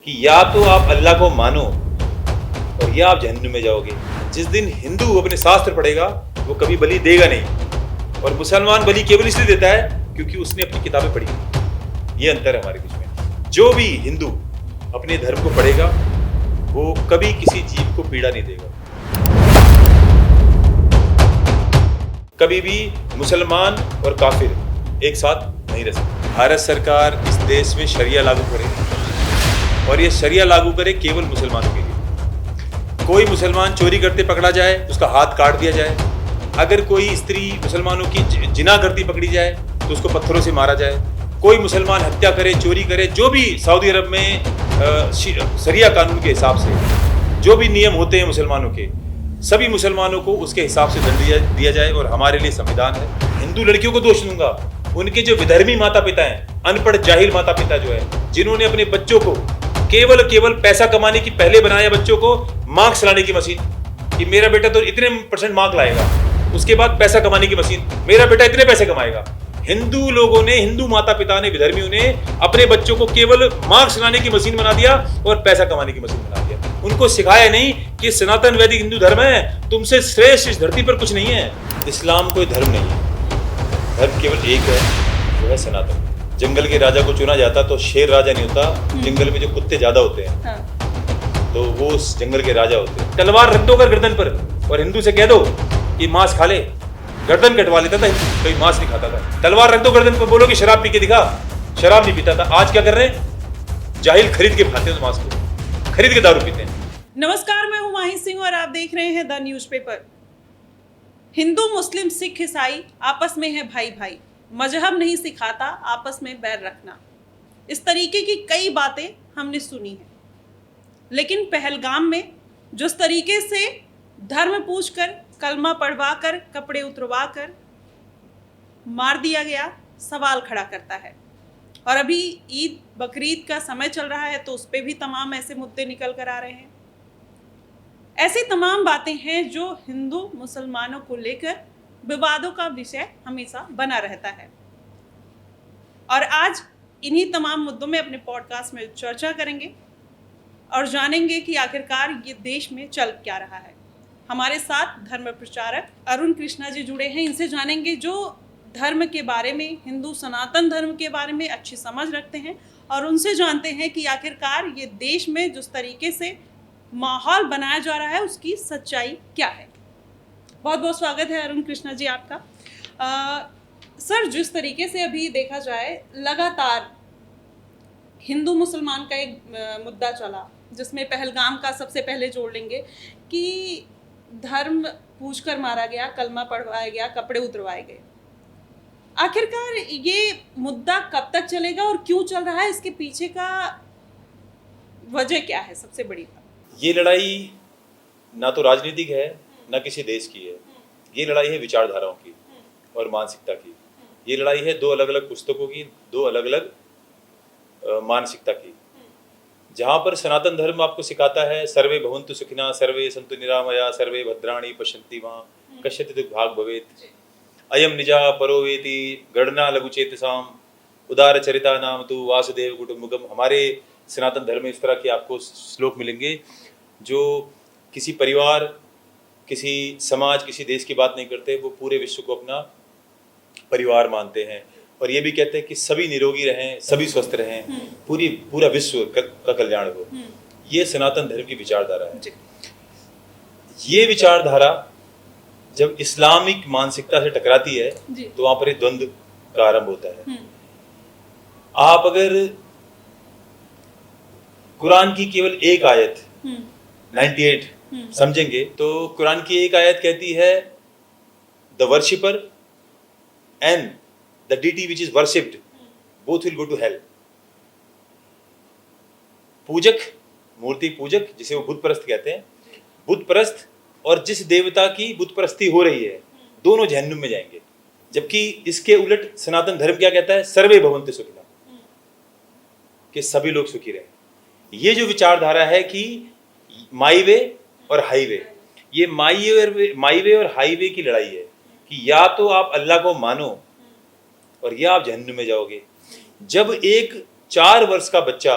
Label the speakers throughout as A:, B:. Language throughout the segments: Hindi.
A: कि या तो आप अल्लाह को मानो और या आप जहन्नुम में जाओगे। जिस दिन हिंदू अपने शास्त्र पढ़ेगा वो कभी बलि देगा नहीं, और मुसलमान बलि केवल इसलिए देता है क्योंकि उसने अपनी किताबें पढ़ी। ये अंतर है हमारे बीच में। जो भी हिंदू अपने धर्म को पढ़ेगा वो कभी किसी जीव को पीड़ा नहीं देगा। कभी भी मुसलमान और काफिर एक साथ नहीं रह सकते। भारत सरकार इस देश में शरिया लागू करे और ये शरिया लागू करे केवल मुसलमानों के लिए। कोई मुसलमान चोरी करते पकड़ा जाए उसका हाथ काट दिया जाए। अगर कोई स्त्री मुसलमानों की जिना करती पकड़ी जाए तो उसको पत्थरों से मारा जाए। कोई मुसलमान हत्या करे, चोरी करे, जो भी सऊदी अरब में शरिया कानून के हिसाब से जो भी नियम होते हैं मुसलमानों के, सभी मुसलमानों को उसके हिसाब से दंड दिया जाए। और हमारे लिए संविधान है। हिंदू लड़कियों को दोष दूंगा, उनके जो विधर्मी माता पिता हैं, अनपढ़ जाहिल माता पिता जो है, जिन्होंने अपने बच्चों को केवल पैसा कमाने की पहले बनाया बच्चों को मार्क्स लाने की मशीन, कि मेरा बेटा तो इतने % मार्क लाएगा, उसके बाद पैसा कमाने की मशीन, मेरा बेटा इतने पैसे कमाएगा। हिंदू लोगों ने, हिंदू माता पिता ने, विधर्मियों ने अपने बच्चों को केवल मार्क्स लाने की मशीन बना दिया और पैसा कमाने की मशीन बना दिया। उनको सिखाया नहीं कि सनातन वैदिक हिंदू धर्म है, तुमसे श्रेष्ठ इस धरती पर कुछ नहीं है। इस्लाम कोई धर्म नहीं है, धर्म केवल एक है, वो है सनातन। जंगल के राजा को चुना जाता तो शेर राजा नहीं होता, जंगल में जो कुत्ते ज्यादा होते हैं तो वो उस जंगल के राजा होते हैं। तलवार रख दो कर गर्दन पर और हिंदू से कह दो कि मांस खा ले, गर्दन कटवा लेता था, कोई मांस नहीं खाता था। तलवार रख दो गर्दन पर, बोलो कि शराब पी के दिखा, शराब नहीं पीता था। आज क्या कर रहे हैं? जाहिल खरीद के खाते हैं, मांस को खरीद के दारू पीते हैं।
B: नमस्कार, मैं हूं माही सिंह और आप देख रहे हैं द न्यूज़पेपर। हिंदू, मुस्लिम, सिख, ईसाई आपस में है भाई भाई, मजहब नहीं सिखाता आपस में बैर रखना। इस तरीके की कई बातें हमने सुनी हैं, लेकिन पहलगाम में जिस तरीके से धर्म पूछकर, कलमा पढ़वा कर, कपड़े उतरवा कर मार दिया गया, सवाल खड़ा करता है। और अभी ईद बकरीद का समय चल रहा है तो उस पर भी तमाम ऐसे मुद्दे निकल कर आ रहे हैं। ऐसी तमाम बातें हैं जो हिंदू मुसलमानों को लेकर विवादों का विषय हमेशा बना रहता है। और आज इन्हीं तमाम मुद्दों में अपने पॉडकास्ट में चर्चा करेंगे और जानेंगे कि आखिरकार ये देश में चल क्या रहा है। हमारे साथ धर्म प्रचारक अरुण कृष्णा जी जुड़े हैं। इनसे जानेंगे जो धर्म के बारे में, हिंदू सनातन धर्म के बारे में अच्छी समझ रखते हैं, और उनसे जानते हैं कि आखिरकार ये देश में जिस तरीके से माहौल बनाया जा रहा है उसकी सच्चाई क्या है। बहुत बहुत स्वागत है अरुण कृष्णा जी आपका। सर, जिस तरीके से अभी देखा जाए लगातार हिंदू मुसलमान का एक मुद्दा चला, जिसमें पहलगाम का सबसे पहले जोड़ लेंगे कि धर्म पूछकर मारा गया, कलमा पढ़वाया गया, कपड़े उतरवाए गए। आखिरकार ये मुद्दा कब तक चलेगा और क्यों चल रहा है? इसके पीछे का वजह क्या है? सबसे बड़ी बात,
A: ये लड़ाई ना तो राजनीतिक है ना किसी देश की है। ये लड़ाई है विचारधाराओं की और मानसिकता की। ये लड़ाई है दो अलग अलग पुस्तकों की, दो अलग अलग मानसिकता की। जहाँ पर सनातन धर्म आपको सिखाता है सर्वे भवन्तु सुखिनः, सर्वे सन्तु निरामया, सर्वे भद्राणि पश्यन्ति मां कश्चित् दुर्भाग् भवेत्, अयम निजा परो वेति गणना लघुचेतसाम उदारचरिता नाम तु वासुदेव कुटुम्बकम। हमारे सनातन धर्म में इस तरह के आपको श्लोक मिलेंगे जो किसी परिवार, किसी समाज, किसी देश की बात नहीं करते, वो पूरे विश्व को अपना परिवार मानते हैं और ये भी कहते हैं कि सभी निरोगी रहें, सभी स्वस्थ रहें, पूरा विश्व का कल्याण हो। ये सनातन धर्म की विचारधारा है। ये विचारधारा जब इस्लामिक मानसिकता से टकराती है तो वहां पर द्वंद्व का आरंभ होता है। आप अगर कुरान की केवल एक आयत 98 समझेंगे तो कुरान की एक आयत कहती है the worshipper and the deity which is worshipped both will go to hell। पूजक, मूर्ति पूजक, जिसे वो बुत परस्त कहते हैं, बुत परस्त और जिस देवता की बुत परस्ती हो रही है, दोनों जहन्नुम में जाएंगे। जबकि इसके उलट सनातन धर्म क्या कहता है? सर्वे भवन्तु सुखिनः, कि सभी लोग सुखी रहे। ये जो विचारधारा है कि माई वे और हाईवे, ये माई वे और हाईवे की लड़ाई है कि या तो आप अल्लाह को मानो और या आप जहन्नुम में जाओगे। जब एक 4 वर्ष का बच्चा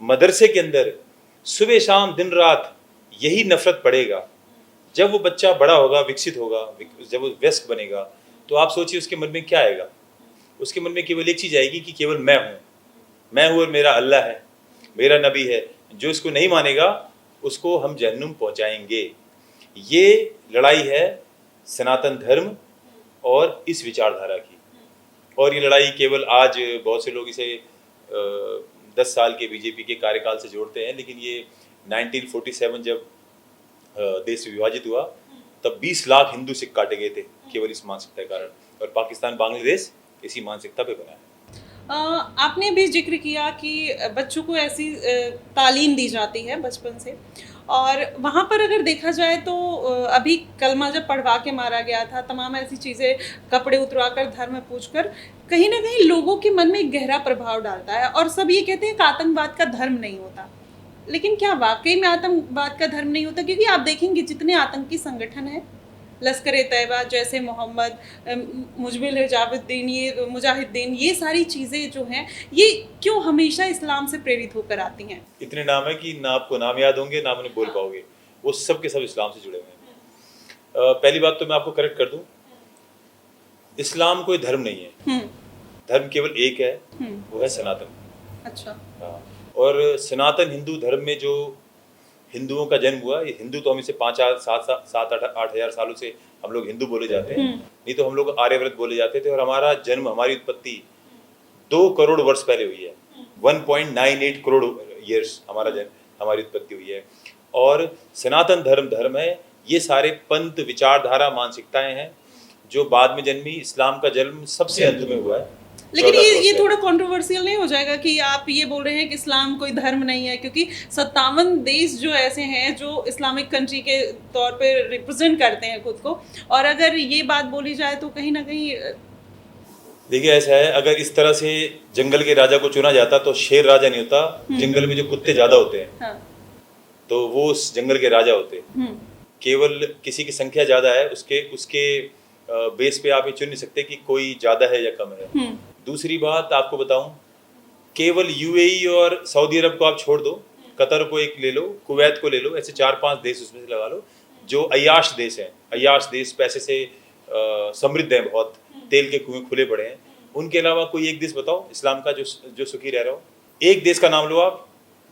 A: मदरसे के अंदर सुबह शाम दिन रात यही नफरत पड़ेगा, जब वो बच्चा बड़ा होगा, विकसित होगा, जब वो वयस्क बनेगा, तो आप सोचिए उसके मन में क्या आएगा। उसके मन में केवल एक चीज़ आएगी कि केवल मैं हूँ और मेरा अल्लाह है, मेरा नबी है। जो इसको नहीं मानेगा उसको हम जहन्नुम पहुँचाएंगे। ये लड़ाई है सनातन धर्म और इस विचारधारा की। और ये लड़ाई केवल आज बहुत से लोग इसे 10 साल के बीजेपी के कार्यकाल से जोड़ते हैं, लेकिन ये 1947 जब देश विभाजित हुआ तब 20 लाख हिंदू सिख काटे गए थे केवल इस मानसिकता के कारण, और पाकिस्तान बांग्लादेश इसी मानसिकता पे बना है।
B: आपने भी जिक्र किया कि बच्चों को ऐसी तालीम दी जाती है बचपन से, और वहाँ पर अगर देखा जाए तो अभी कलमा जब पढ़वा के मारा गया था, तमाम ऐसी चीज़ें, कपड़े उतरवाकर धर्म पूछकर, कहीं ना कहीं लोगों के मन में एक गहरा प्रभाव डालता है। और सब ये कहते हैं कि आतंकवाद का धर्म नहीं होता, लेकिन क्या वाकई में आतंकवाद का धर्म नहीं होता? क्योंकि आप देखेंगे जितने आतंकी संगठन हैं, लश्कर-ए-तैयबा, जैसे मोहम्मद, मुजाहिदीन, ये मुजाहिदीन, ये सारी चीज़ें जो हैं, ये क्यों हमेशा इस्लाम से प्रेरित होकर आती हैं?
A: इतने नाम है कि ना आपको नाम याद होंगे ना उन्हें बोल पाओगे। वो सब के सब इस्लाम से जुड़े हुए हैं। पहली बात तो मैं आपको करेक्ट कर दूं, इस्लाम कोई धर्म नहीं है। धर्म केवल एक है, वो है सनातन।
B: अच्छा।
A: हाँ, और सनातन हिंदू धर्म में जो हिंदुओं का जन्म हुआ, ये हिंदू तो हम इसे 5-7-8 हजार सालों से हम लोग हिंदू बोले जाते हैं, नहीं तो हम लोग आर्यव्रत बोले जाते थे। और हमारा जन्म, हमारी उत्पत्ति 2 करोड़ वर्ष पहले हुई है। 1.98 करोड़ ईयर्स हमारा जन्म, हमारी उत्पत्ति हुई है। और सनातन धर्म है, ये सारे पंथ, विचारधारा, मानसिकताएं हैं जो बाद में जन्मी। इस्लाम का जन्म सबसे अंत में हुआ है।
B: लेकिन ये थोड़ा कंट्रोवर्शियल नहीं हो जाएगा कि आप ये बोल रहे हैं कि इस्लाम कोई धर्म नहीं है? क्योंकि 57 देश जो ऐसे हैं जो इस्लामिक कंट्री के तौर पे रिप्रेजेंट करते हैं खुद को, और अगर ये बात बोली जाए तो कहीं ना कहीं
A: देखिए ऐसा है, अगर इस तरह से जंगल के राजा को चुना जाता तो शेर राजा नहीं होता। जंगल में जो कुत्ते ज्यादा होते हैं,
B: हाँ।
A: तो वो उस जंगल के राजा होते। केवल किसी की संख्या ज्यादा है, उसके बेस पे आप ये चुन नहीं सकते कि कोई ज्यादा है या कम है। दूसरी बात आपको बताऊं, केवल यूएई और सऊदी अरब को आप छोड़ दो, कतर को एक ले लो, कुवैत को ले लो, ऐसे 4-5 देश उसमें से लगा लो जो अय्याश देश हैं। अय्याश देश पैसे से समृद्ध हैं, बहुत तेल के कुएं खुले पड़े हैं। उनके अलावा कोई एक देश बताओ इस्लाम का जो सुखी रह रहा हो। एक देश का नाम लो आप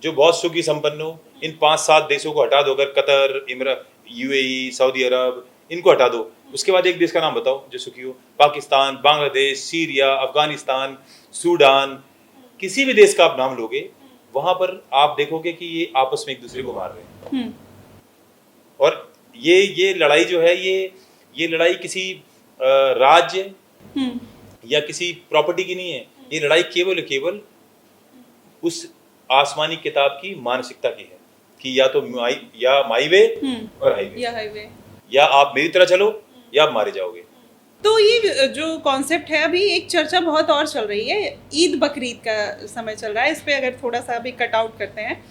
A: जो बहुत सुखी संपन्न हो। इन 5-7 देशों को हटा दो, अगर कतर, यूएई, सऊदी अरब, इनको हटा दो, उसके बाद एक देश का नाम बताओ जो सुखी हो। पाकिस्तान, बांग्लादेश, सीरिया, अफगानिस्तान, सूडान, किसी भी देश का आप नाम लोगे, वहां पर आप देखोगे कि ये आपस में एक दूसरे को मार रहे हैं। और ये लड़ाई जो है, ये लड़ाई किसी राज्य या किसी प्रॉपर्टी की नहीं है। ये लड़ाई केवल उस आसमानी किताब की मानसिकता की है कि या तो माई वे और हाईवे, या आप मेरी तरह चलो या आप मारे जाओगे।
B: तो ये जो कॉन्सेप्ट है, अभी एक चर्चा बहुत और चल रही है, ईद बकरीद का समय चल रहा है, इस पे अगर थोड़ा सा भी कट आउट करते हैं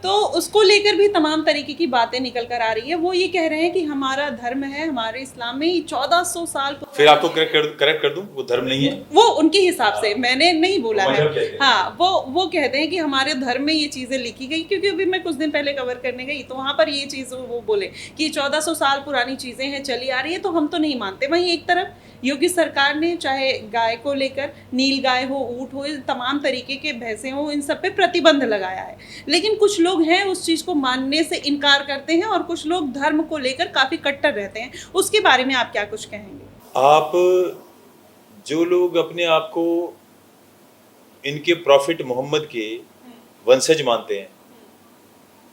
B: तो उसको लेकर भी तमाम तरीके की बातें निकल कर आ रही है। वो ये कह रहे हैं कि हमारा धर्म है, हमारे इस्लाम में 1400 साल। फिर
A: आपको करेक्ट कर दूं, वो धर्म नहीं है,
B: वो उनके हिसाब से, मैंने नहीं बोला है। हाँ, वो कहते हैं कि हमारे धर्म में ये चीज़ें लिखी गई। क्योंकि अभी मैं कुछ दिन पहले कवर करने गई तो वहाँ पर ये चीज़ वो बोले कि 1400 साल पुरानी चीज़ें हैं, चली आ रही है, तो हम तो नहीं मानते। वहीं एक तरफ योगी सरकार ने चाहे गाय को लेकर, नील गाय हो, ऊँट हो, तमाम तरीके के भैंसे हो, इन सब पे प्रतिबंध लगाया है। लेकिन कुछ लोग हैं उस चीज़ को मानने से इनकार करते हैं, और कुछ लोग धर्म को लेकर काफ़ी कट्टर रहते हैं। उसके बारे में आप क्या कुछ कहेंगे?
A: आप जो लोग अपने आप को इनके प्रॉफिट मोहम्मद के वंशज मानते हैं,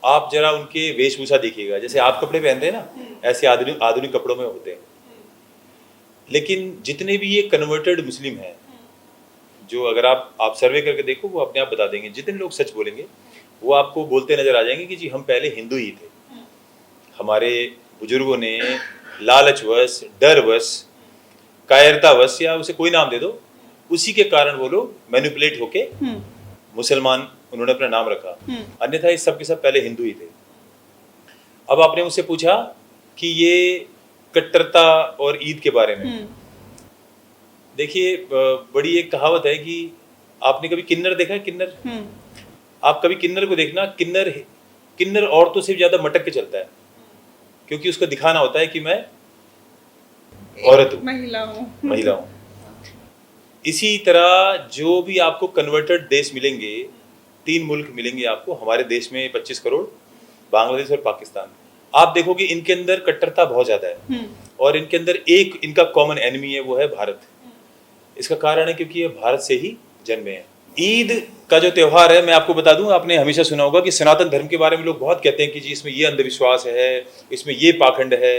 A: आप जरा उनके वेशभूषा देखिएगा। जैसे आप कपड़े पहनते हैं ना, ऐसे आधुनिक कपड़ों में होते हैं। लेकिन जितने भी ये कन्वर्टेड मुस्लिम हैं, जो अगर आप सर्वे करके देखो, वो अपने आप बता देंगे। जितने लोग सच बोलेंगे वो आपको बोलते नजर आ जाएंगे कि जी हम पहले हिंदू ही थे। हमारे बुजुर्गों ने लालचवश, डरवश, कायरतावश, या उसे कोई नाम दे दो, उसी के कारण वो लोग मैनिपुलेट होके मुसलमान उन्होंने अपना नाम रखा। अन्यथा ये सब के सब पहले हिंदू ही थे। अब आपने मुझसे पूछा कि ये कट्टरता और ईद के बारे में। देखिए, बड़ी एक कहावत है कि आपने कभी किन्नर देखा है? किन्नर आप कभी किन्नर को देखना, किन्नर औरतों से भी ज्यादा मटक के चलता है, क्योंकि उसको दिखाना होता है कि मैं औरत हूँ,
B: महिला हूँ।
A: इसी तरह जो भी आपको कन्वर्टेड देश मिलेंगे, 3 मुल्क मिलेंगे आपको, हमारे देश में 25 करोड़, बांग्लादेश और पाकिस्तान, आप देखोगे इनके अंदर कट्टरता बहुत ज्यादा है और इनके अंदर एक इनका कॉमन एनिमी है, वो है भारत। इसका कारण है क्योंकि ये भारत से ही जन्मे हैं। ईद का जो त्योहार है, मैं आपको बता दूं, आपने हमेशा सुना होगा कि सनातन धर्म के बारे में लोग बहुत कहते हैं कि जी इसमें ये अंधविश्वास है, इसमें ये पाखंड है।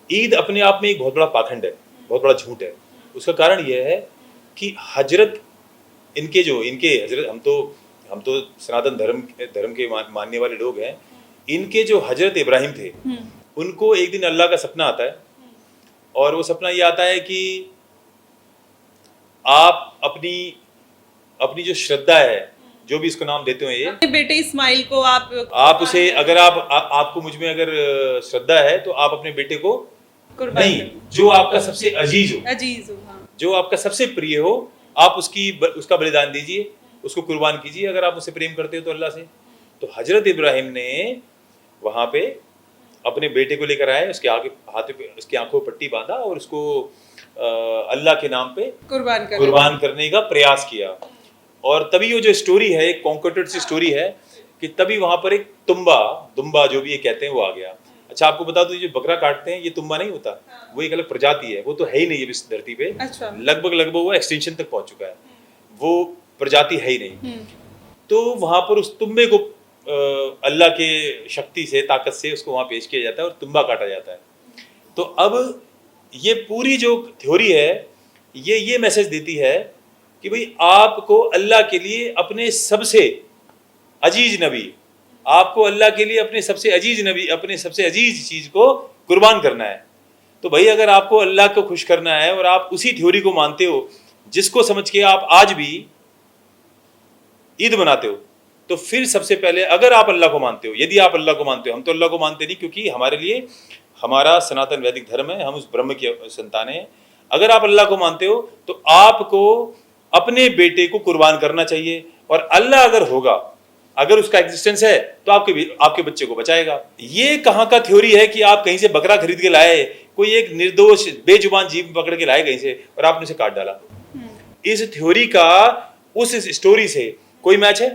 A: ईद अपने आप में एक बहुत बड़ा पाखंड है, बहुत बड़ा झूठ है। उसका कारण यह है कि हजरत इनके हजरत, हम तो सनातन धर्म के मानने वाले लोग हैं। इनके जो हजरत इब्राहिम थे, उनको एक दिन अल्लाह का सपना आता है और वो सपना ये आता है कि आप अपनी जो श्रद्धा है, जो भी इसको नाम देते हो, ये
B: अपने बेटे इस्माइल को
A: आप उसे, अगर आपको मुझ में अगर श्रद्धा है तो आप अपने बेटे को नहीं, जो आपका सबसे अजीज हो,
B: हाँ।
A: जो आपका सबसे प्रिय हो, आप उसका बलिदान दीजिए, उसको कुर्बान कीजिए, अगर आप उससे प्रेम करते हो तो अल्लाह से। तो हजरत इब्राहिम ने वहां पे अपने बेटे को लेकर आए, उसकी आंखों पर पट्टी बांधा और उसको अल्लाह के नाम पे कुर्बान करने का प्रयास किया। और तभी वो जो स्टोरी है, एक कॉन्कर्टेड सी स्टोरी है कि तभी वहां पर एक दुम्बा जो भी ये कहते हैं वो आ गया। अच्छा, आपको बता दूं, ये जो बकरा काटते हैं ये तुम्बा नहीं होता, वो एक अलग प्रजाति है, वो तो है ही नहीं इस धरती पे।
B: अच्छा।
A: लगभग वो एक्सटेंशन तक पहुंच चुका है, वो प्रजाति है ही नहीं। तो वहां पर उस तुम्बे को अल्लाह के शक्ति से, ताकत से उसको वहां पेश किया जाता है और तुम्बा काटा जाता है। तो अब ये पूरी जो थ्योरी है, ये मैसेज देती है कि भाई आपको अल्लाह के लिए अपने सबसे अजीज नबी, आपको अल्लाह के लिए अपने सबसे अजीज नबी, अपने सबसे अजीज चीज को कुर्बान करना है। तो भाई अगर आपको अल्लाह को खुश करना है और आप उसी थ्योरी को मानते हो जिसको समझ के आप आज भी ईद मनाते हो, तो फिर सबसे पहले अगर आप अल्लाह को मानते हो, यदि आप अल्लाह को मानते हो, हम तो अल्लाह को मानते नहीं क्योंकि हमारे लिए हमारा सनातन वैदिक धर्म है, हम उस ब्रह्म की संतानें हैं। अगर आप अल्लाह को मानते हो तो आपको अपने बेटे को कुर्बान करना चाहिए, और अल्लाह अगर होगा, अगर उसका एग्जिस्टेंस है तो आपके बच्चे को बचाएगा। ये कहाँ का थ्योरी है कि आप कहीं से बकरा खरीद के लाए, कोई एक निर्दोष बेजुबान जीव पकड़ के लाए कहीं से और आपने उसे काट डाला। इस थ्योरी का उस स्टोरी से कोई मैच है?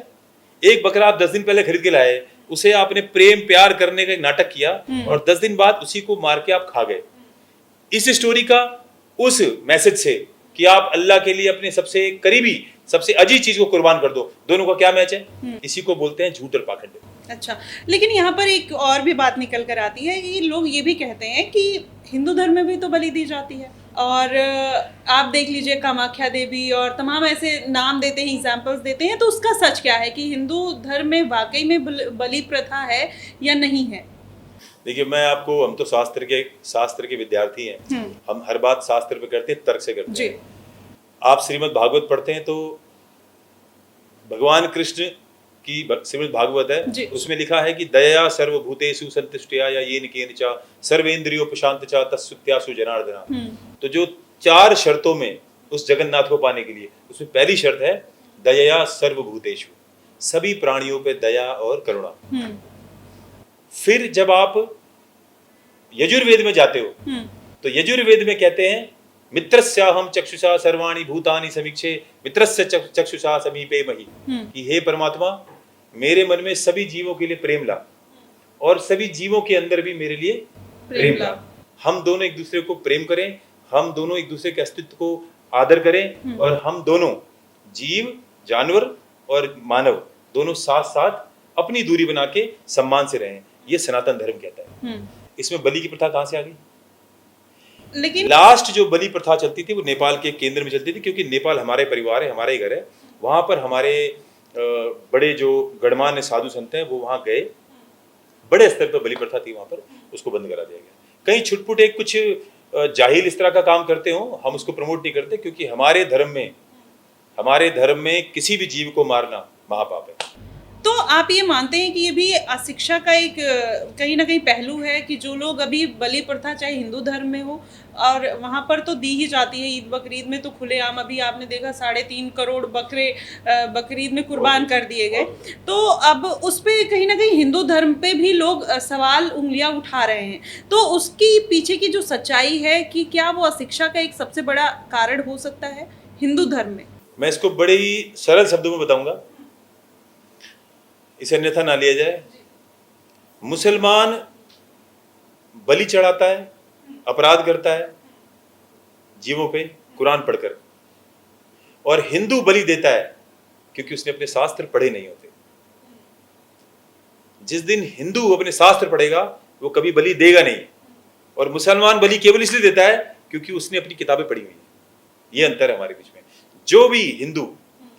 A: एक बकरा आप 10 दिन पहले खरीद के लाए, उसे आपने प्रेम प्यार करने का एक नाटक किया और 10 दिन बाद उसी को मार के आप खा गए। इस स्टोरी का उस मैसेज से कि आप अल्लाह के लिए अपने सबसे करीबी, सबसे अजीज चीज को कुर्बान कर दो, दोनों का क्या मैच है? इसी को बोलते हैं झूठ और पाखंड।
B: अच्छा, लेकिन यहाँ पर एक और भी बात निकल कर आती है कि लोग ये भी कहते हैं कि हिंदू धर्म में भी तो बलि दी जाती है, और आप देख लीजिए कामाख्या देवी और तमाम ऐसे नाम देते हैं, एग्जाम्पल्स देते हैं। तो उसका सच क्या है कि हिंदू धर्म में वाकई में बलि प्रथा है या नहीं है?
A: देखिए, हम तो शास्त्र के विद्यार्थी हैं, हम हर बात शास्त्र पे करते हैं, तर्क से करते हैं। आप श्रीमद् भागवत पढ़ते हैं तो भगवान कृष्ण की श्रीमद् भागवत है, उसमें लिखा है कि दया सर्वभूतेषु संतुष्टया या येन केनचा सर्वेन्द्रियोपशांतचा तत्सुत्यासु जनार्दना। तो जो 4 शर्तों में उस जगन्नाथ को पाने के लिए, उसमें पहली शर्त है दया सर्वभूतेषु, सभी प्राणियों पे दया और करुणा। फिर जब आप यजुर्वेद में जाते हो तो यजुर्वेद में कहते हैं मित्रस्याहम चक्षुषा सर्वाणि भूतानि समीक्षे मित्रस्य चक्षुषा समीपे मही, कि हे परमात्मा, मेरे मन में सभी जीवों के लिए प्रेम ला और सभी जीवों के अंदर भी मेरे लिए प्रेम ला। हम दोनों एक दूसरे को प्रेम करें, हम दोनों एक दूसरे के अस्तित्व को आदर करें, और हम दोनों जीव, जानवर और मानव दोनों साथ साथ अपनी दूरी बना के सम्मान से रहें। ये सनातन धर्म कहता है। इसमें बलि की प्रथा कहां से आ गई? लेकिन लास्ट जो बलि प्रथा चलती थी वो नेपाल के केंद्र में चलती थी, क्योंकि नेपाल हमारे परिवार है, हमारा ही घर है। वहां पर हमारे बड़े जो गणमान्य साधु संत हैं वो वहां गए, बड़े स्तर पर बलि प्रथा थी वहां पर, उसको बंद करा दिया गया। कहीं छुटपुट एक कुछ जाहिल इस तरह का काम करते हो, हम उसको प्रमोट नहीं करते, क्योंकि हमारे धर्म में किसी भी जीव को मारना महापाप है।
B: तो आप ये मानते हैं कि ये भी अशिक्षा का एक कहीं ना कहीं पहलू है कि जो लोग अभी बलि प्रथा चाहे हिंदू धर्म में हो और वहाँ पर तो दी ही जाती है, ईद बकरीद में तो खुलेआम अभी आपने देखा 3.5 करोड़ बकरे बकरीद में कुर्बान कर दिए गए। तो अब उस पे कहीं ना कहीं हिंदू धर्म पे भी लोग सवाल उंगलियां उठा रहे हैं। तो उसकी पीछे की जो सच्चाई है कि क्या वो अशिक्षा का एक सबसे बड़ा कारण हो सकता है हिंदू धर्म में?
A: मैं इसको बड़े ही सरल शब्दों में बताऊंगा, इसे अन्यथा ना लिया जाए। मुसलमान बलि चढ़ाता है, अपराध करता है जीवों पे कुरान पढ़कर, और हिंदू बलि देता है क्योंकि उसने अपने शास्त्र पढ़े नहीं होते। जिस दिन हिंदू अपने शास्त्र पढ़ेगा वो कभी बलि देगा नहीं, और मुसलमान बलि केवल इसलिए देता है क्योंकि उसने अपनी किताबें पढ़ी हुई हैं। ये अंतर है हमारे बीच में। जो भी हिंदू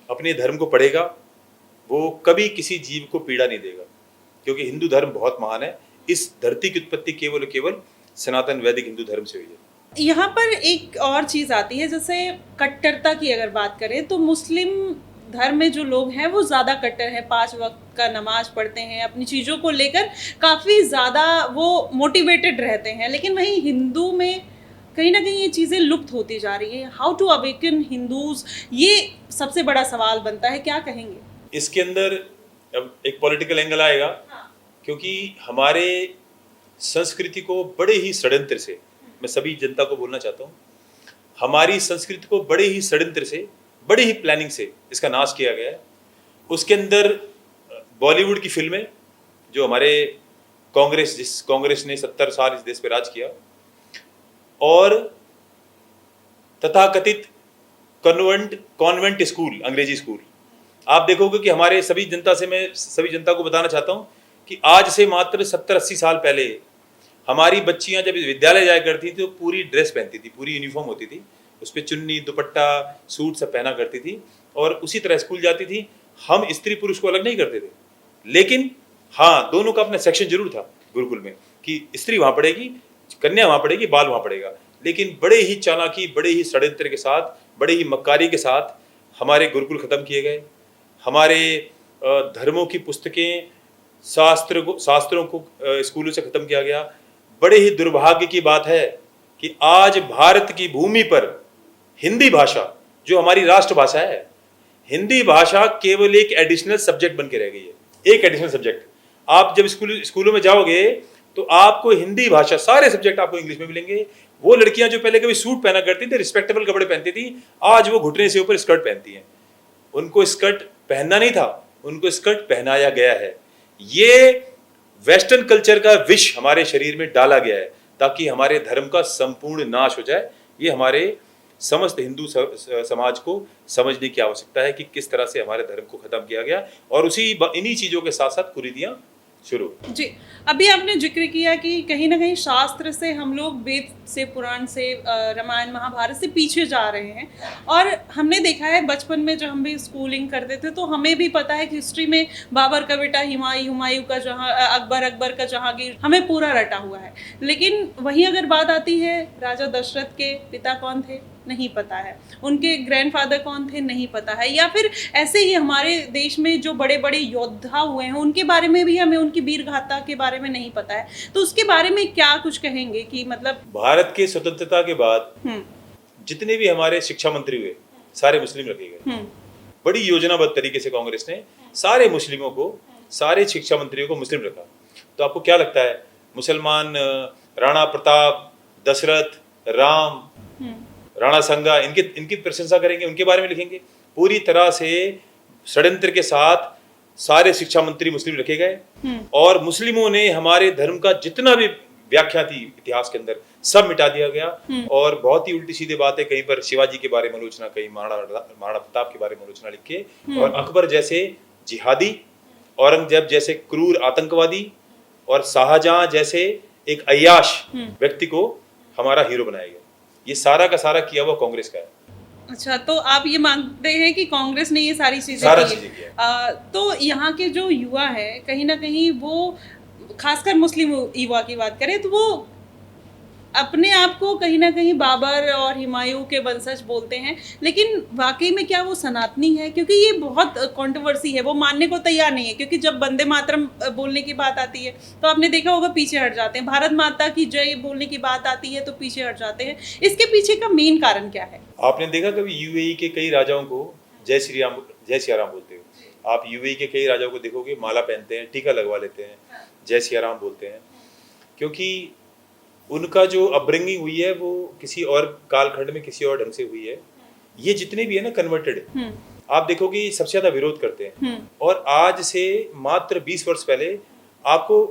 A: अपने धर्म को पढ़ेगा वो कभी किसी जीव को पीड़ा नहीं देगा, क्योंकि हिंदू धर्म बहुत महान है। इस धरती की उत्पत्ति केवल केवल सनातन वैदिक हिंदू धर्म से हुई है।
B: यहाँ पर एक और चीज आती है, जैसे कट्टरता की अगर बात करें तो मुस्लिम धर्म में जो लोग हैं वो ज्यादा कट्टर हैं, 5 वक्त का नमाज पढ़ते हैं, अपनी चीजों को लेकर काफी ज्यादा वो मोटिवेटेड रहते हैं। लेकिन वहीं हिंदू में कहीं ना कहीं ये चीजें लुप्त होती जा रही है। हाउ टू अवेकन हिंदूज, ये सबसे बड़ा सवाल बनता है। क्या कहेंगे
A: इसके अंदर? अब एक पॉलिटिकल एंगल आएगा। क्योंकि हमारे संस्कृति को बड़े ही षड्यंत्र से, मैं सभी जनता को बोलना चाहता हूँ, हमारी संस्कृति को बड़े ही षड्यंत्र से, बड़ी ही प्लानिंग से इसका नाश किया गया है। उसके अंदर बॉलीवुड की फिल्में, जो हमारे जिस कांग्रेस ने 70 साल इस देश पे राज किया, और तथाकथित कॉन्वेंट स्कूल, अंग्रेजी स्कूल, आप देखोगे कि हमारे मैं सभी जनता को बताना चाहता हूँ कि आज से मात्र 70-80 साल पहले हमारी बच्चियां जब विद्यालय जाया करती थी तो पूरी ड्रेस पहनती थी, पूरी यूनिफॉर्म होती थी, उस पर चुन्नी, दुपट्टा, सूट सब पहना करती थी, और उसी तरह स्कूल जाती थी। हम स्त्री पुरुष को अलग नहीं करते थे, लेकिन हाँ, दोनों का अपना सेक्शन जरूर था गुरुकुल में कि स्त्री वहाँ पढ़ेगी, कन्या वहाँ पढ़ेगी, बाल वहाँ पढ़ेगा। लेकिन बड़े ही चालाकी, बड़े ही षड्यंत्र के साथ, बड़े ही मक्कारी के साथ हमारे गुरुकुल खत्म किए गए। हमारे धर्मों की पुस्तकें, शास्त्रों को स्कूलों से खत्म किया गया। बड़े ही दुर्भाग्य की बात है कि आज भारत की भूमि पर हिंदी भाषा, जो हमारी राष्ट्रभाषा है, हिंदी भाषा केवल एक एडिशनल सब्जेक्ट बन के रह गई है। एक एडिशनल सब्जेक्ट। आप जब स्कूलों में जाओगे तो आपको हिंदी भाषा, सारे सब्जेक्ट आपको इंग्लिश में मिलेंगे। वो लड़कियां जो पहले कभी सूट पहना करती थी, रिस्पेक्टेबल कपड़े पहनती थी, आज वो घुटने से ऊपर स्कर्ट पहनती हैं। उनको स्कर्ट पहनना नहीं था, उनको स्कर्ट पहनाया गया है। ये वेस्टर्न कल्चर का विष हमारे शरीर में डाला गया है ताकि हमारे धर्म का संपूर्ण नाश हो जाए। ये हमारे समस्त हिंदू समाज को समझने की आवश्यकता है कि किस तरह से हमारे धर्म को खत्म किया गया, और इन्हीं चीजों के साथ साथ कुरीतियां शुरू।
B: जी, अभी आपने जिक्र किया कि कहीं ना कहीं शास्त्र से हम लोग, वेद से, पुराण से, रामायण महाभारत से पीछे जा रहे हैं। और हमने देखा है बचपन में जब हम भी स्कूलिंग करते थे तो हमें भी पता है कि हिस्ट्री में बाबर का बेटा हुमायूं का जहाँ, अकबर का जहांगीर, हमें पूरा रटा हुआ है। लेकिन वहीं अगर बात आती है, राजा दशरथ के पिता कौन थे नहीं पता है, उनके ग्रैंडफादर कौन थे नहीं पता है, या फिर ऐसे ही हमारे देश में जो बड़े बड़े योद्धा हुए हैं उनके बारे में भी हमें, उनकी वीर गाथा के बारे में नहीं पता है। तो उसके बारे में क्या कुछ कहेंगे कि मतलब
A: भारत के स्वतंत्रता के बाद जितने भी हमारे शिक्षा मंत्री हुए सारे मुस्लिम रखे गए। बड़ी योजनाबद्ध तरीके से कांग्रेस ने सारे मुस्लिमों को, सारे शिक्षा मंत्रियों को मुस्लिम रखा। तो आपको क्या लगता है, मुसलमान राणा प्रताप, दशरथ, राम, राणा संगा, इनकी प्रशंसा करेंगे, उनके बारे में लिखेंगे? पूरी तरह से षड्यंत्र के साथ सारे शिक्षा मंत्री मुस्लिम रखे गए, और मुस्लिमों ने हमारे धर्म का जितना भी व्याख्या थी इतिहास के अंदर सब मिटा दिया गया। और बहुत ही उल्टी सीधी बातें, कहीं पर शिवाजी के बारे में आलोचना, कहीं महाराणा प्रताप के बारे में आलोचना लिख के, और अकबर जैसे जिहादी, औरंगजेब जैसे क्रूर आतंकवादी, और शाहजहां जैसे एक अय्याश व्यक्ति को हमारा हीरो बनाया गया। ये सारा का सारा किया हुआ कांग्रेस का है।
B: अच्छा, तो आप ये मानते हैं कि कांग्रेस ने ये सारी चीजें
A: किया?
B: तो यहाँ के जो युवा है, कहीं ना कहीं वो, खासकर मुस्लिम युवा की बात करें तो वो अपने आप को कहीं ना कहीं बाबर और हुमायूं के वंशज बोलते हैं, लेकिन वाकई में क्या वो सनातनी है? क्योंकि ये बहुत कंट्रोवर्सी है, वो मानने को तैयार नहीं है। क्योंकि जब वंदे मातरम बोलने की बात आती है तो आपने देखा होगा पीछे हट जाते हैं, भारत माता की जय बोलने की बात आती है तो पीछे हट जाते हैं। इसके पीछे का मेन कारण क्या है?
A: आपने देखा कभी यूएई के कई राजाओं को जय सिया राम बोलते हो? आप यूएई के कई राजाओं को देखोगे माला पहनते हैं, टीका लगवा लेते हैं, जय सिया राम बोलते हैं, क्योंकि उनका जो अपब्रिंगिंग हुई है वो किसी और कालखंड में किसी और ढंग से हुई है। ये जितने भी है ना कन्वर्टेड, आप देखोगे सबसे ज्यादा विरोध करते हैं। और आज से मात्र 20 वर्ष पहले आपको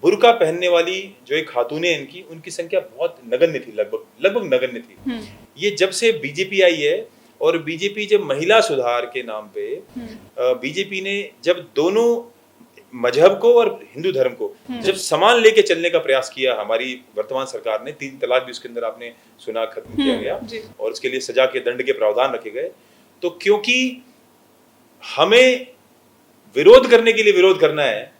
A: बुर्का पहनने वाली जो एक खातून है इनकी, उनकी संख्या बहुत नगण्य थी, लगभग नगण्य थी। ये जब से बीजेपी आई है, और बीजेपी जब महिला सुधार के नाम पे बीजेपी ने जब दोनों मजहब को और हिंदू धर्म को जब समान लेके चलने का प्रयास किया, हमारी वर्तमान सरकार ने 3 तलाक भी उसके अंदर आपने सुना खत्म किया गया और उसके लिए सजा के दंड के प्रावधान रखे गए। तो क्योंकि हमें विरोध करने के लिए विरोध करना है,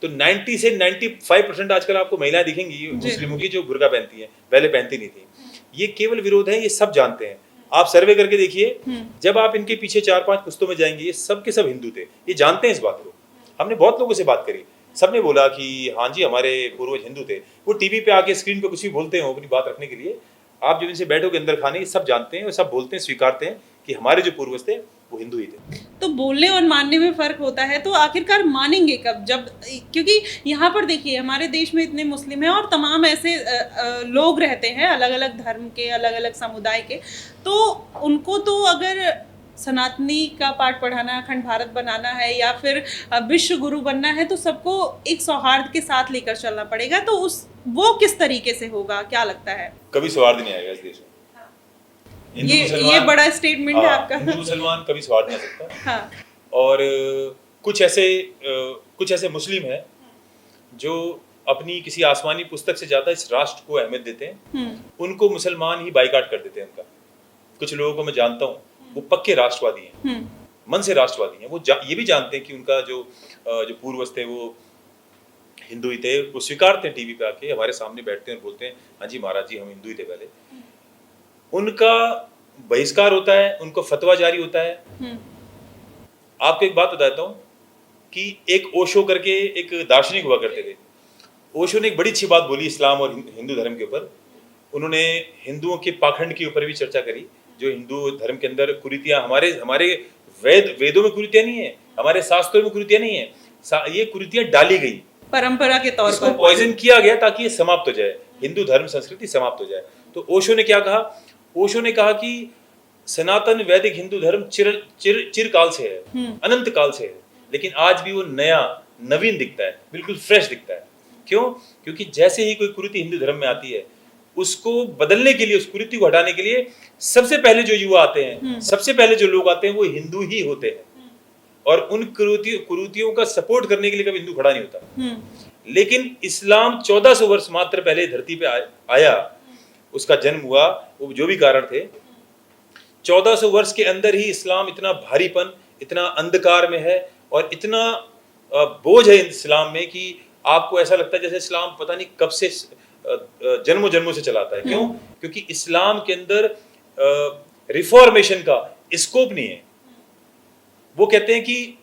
A: तो 90 से 95% आजकल आपको महिलाएं दिखेंगी मुस्लिमों की जो बुर्का पहनती हैं, पहले पहनती नहीं थी। ये केवल विरोध है, ये सब जानते हैं। आप सर्वे करके देखिए, जब आप इनके पीछे 4-5 पुस्तों में जाएंगे, ये सब के सब हिंदू थे, ये जानते हैं इस बात को। हमने बहुत लोगों से बात करी, सबने बोला कि हाँ जी हमारे पूर्वज हिंदू थे। वो टीवी पे आके स्क्रीन पे कुछ भी बोलते हैं अपनी बात रखने के लिए, आप जब इनसे बैठोगे अंदर खाने, ये सब जानते हैं और सब बोलते हैं, स्वीकारते हैं कि हमारे जो पूर्वज थे वो हिंदू ही थे।
B: तो बोलने और मानने में फर्क होता है, तो आखिरकार मानेंगे कब? जब, क्योंकि यहाँ पर देखिए हमारे देश में इतने मुस्लिम हैं और तमाम ऐसे लोग रहते हैं अलग अलग धर्म के, अलग अलग समुदाय के, तो उनको तो अगर सनातनी का पाठ पढ़ाना, अखंड भारत बनाना है या फिर विश्व गुरु बनना है, तो सबको एक सौहार्द के साथ लेकर चलना पड़ेगा। तो वो किस तरीके से होगा, क्या लगता है?
A: कभी सौहार्द नहीं आएगा इस देश में।
B: ये बड़ा स्टेटमेंट है आपका।
A: हिंदू मुसलमान कभी सौहार्द नहीं आ सकता।
B: हाँ।
A: और कुछ ऐसे मुस्लिम हैं जो अपनी किसी आसमानी पुस्तक से ज्यादा इस राष्ट्र को अहमियत देते हैं, उनको मुसलमान ही बाइकाट कर देते हैं उनका। कुछ लोगों को मैं जानता हूँ, वो पक्के राष्ट्रवादी हैं, मन से राष्ट्रवादी हैं। वो ये भी जानते हैं कि उनका जो पूर्वज थे वो हिंदू ही थे, वो स्वीकारते हैं, टीवी पे आके हमारे सामने बैठते हैं और बोलते हैं हाँ जी महाराज जी हम हिंदू ही थे पहले। उनका बहिष्कार होता है, उनको फतवा जारी होता है। आपको एक बात बताता हूँ कि एक ओशो करके एक दार्शनिक हुआ करते थे। ओशो ने एक बड़ी अच्छी बात बोली इस्लाम और हिंदू धर्म के ऊपर। उन्होंने हिंदुओं के पाखंड के ऊपर भी चर्चा करी, जो हिंदू धर्म के अंदर कुरीतियां, हमारे वेदों में कुरीतियां नहीं है, हमारे शास्त्रों में कुरीतियां नहीं है, ये कुरीतियां डाली गई परंपरा के तौर पर, पॉइजन किया गया ताकि ये समाप्त हो जाए, हिंदू धर्म संस्कृति समाप्त हो जाए। तो ओशो ने क्या कहा? ओशो ने कहा कि सनातन वैदिक हिंदू धर्म चिरकाल से है, अनंत काल से है, लेकिन आज भी वो नया नवीन दिखता है, बिल्कुल फ्रेश दिखता है। क्यों? क्योंकि जैसे ही कोई कुरीति हिंदू धर्म में आती है, उसको बदलने के लिए, उस कुरीति को हटाने के लिए सबसे पहले जो युवा आते हैं, सबसे पहले जो लोग आते हैं वो हिंदू ही होते हैं। और उन कुरीतियों का सपोर्ट करने के लिए कभी हिंदू खड़ा नहीं होता। लेकिन इस्लाम 1400 वर्ष मात्र पहले धरती पे आया, उसका जन्म हुआ, वो जो भी कारण थे, 1400 वर्ष के अंदर ही इस्लाम इतना भारीपन, इतना अंधकार में है और इतना बोझ है इस्लाम में कि आपको ऐसा लगता है जैसे इस्लाम पता नहीं कब से जन्मों जन्मों से चलाता है। क्यों? क्योंकि इस्लाम के अंदर रिफॉर्मेशन का स्कोप नहीं है। वो कहते हैं कि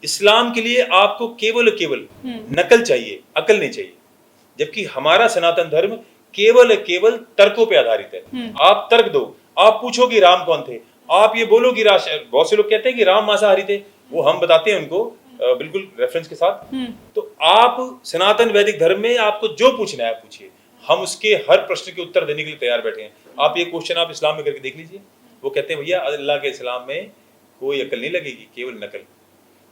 A: इस्लाम के लिए आपको केवल नकल चाहिए, अकल नहीं चाहिए, जबकि हमारा सनातन धर्म केवल तर्कों पे आधारित है। आप तर्क दो, आप पूछो कि राम कौन थे, आप ये बोलो कि बहुत से लोग कहते हैं कि राम मांसाहारी थे, वो हम बताते हैं उनको बिल्कुल रेफरेंस के साथ। तो आप सनातन वैदिक धर्म में आपको जो पूछना है आप पूछिए, हम उसके हर प्रश्न के उत्तर देने के लिए तैयार बैठे हैं। आप ये क्वेश्चन आप इस्लाम में करके देख लीजिए, वो कहते हैं भैया अल्लाह के इस्लाम में कोई अकल नहीं लगेगी, केवल नकल।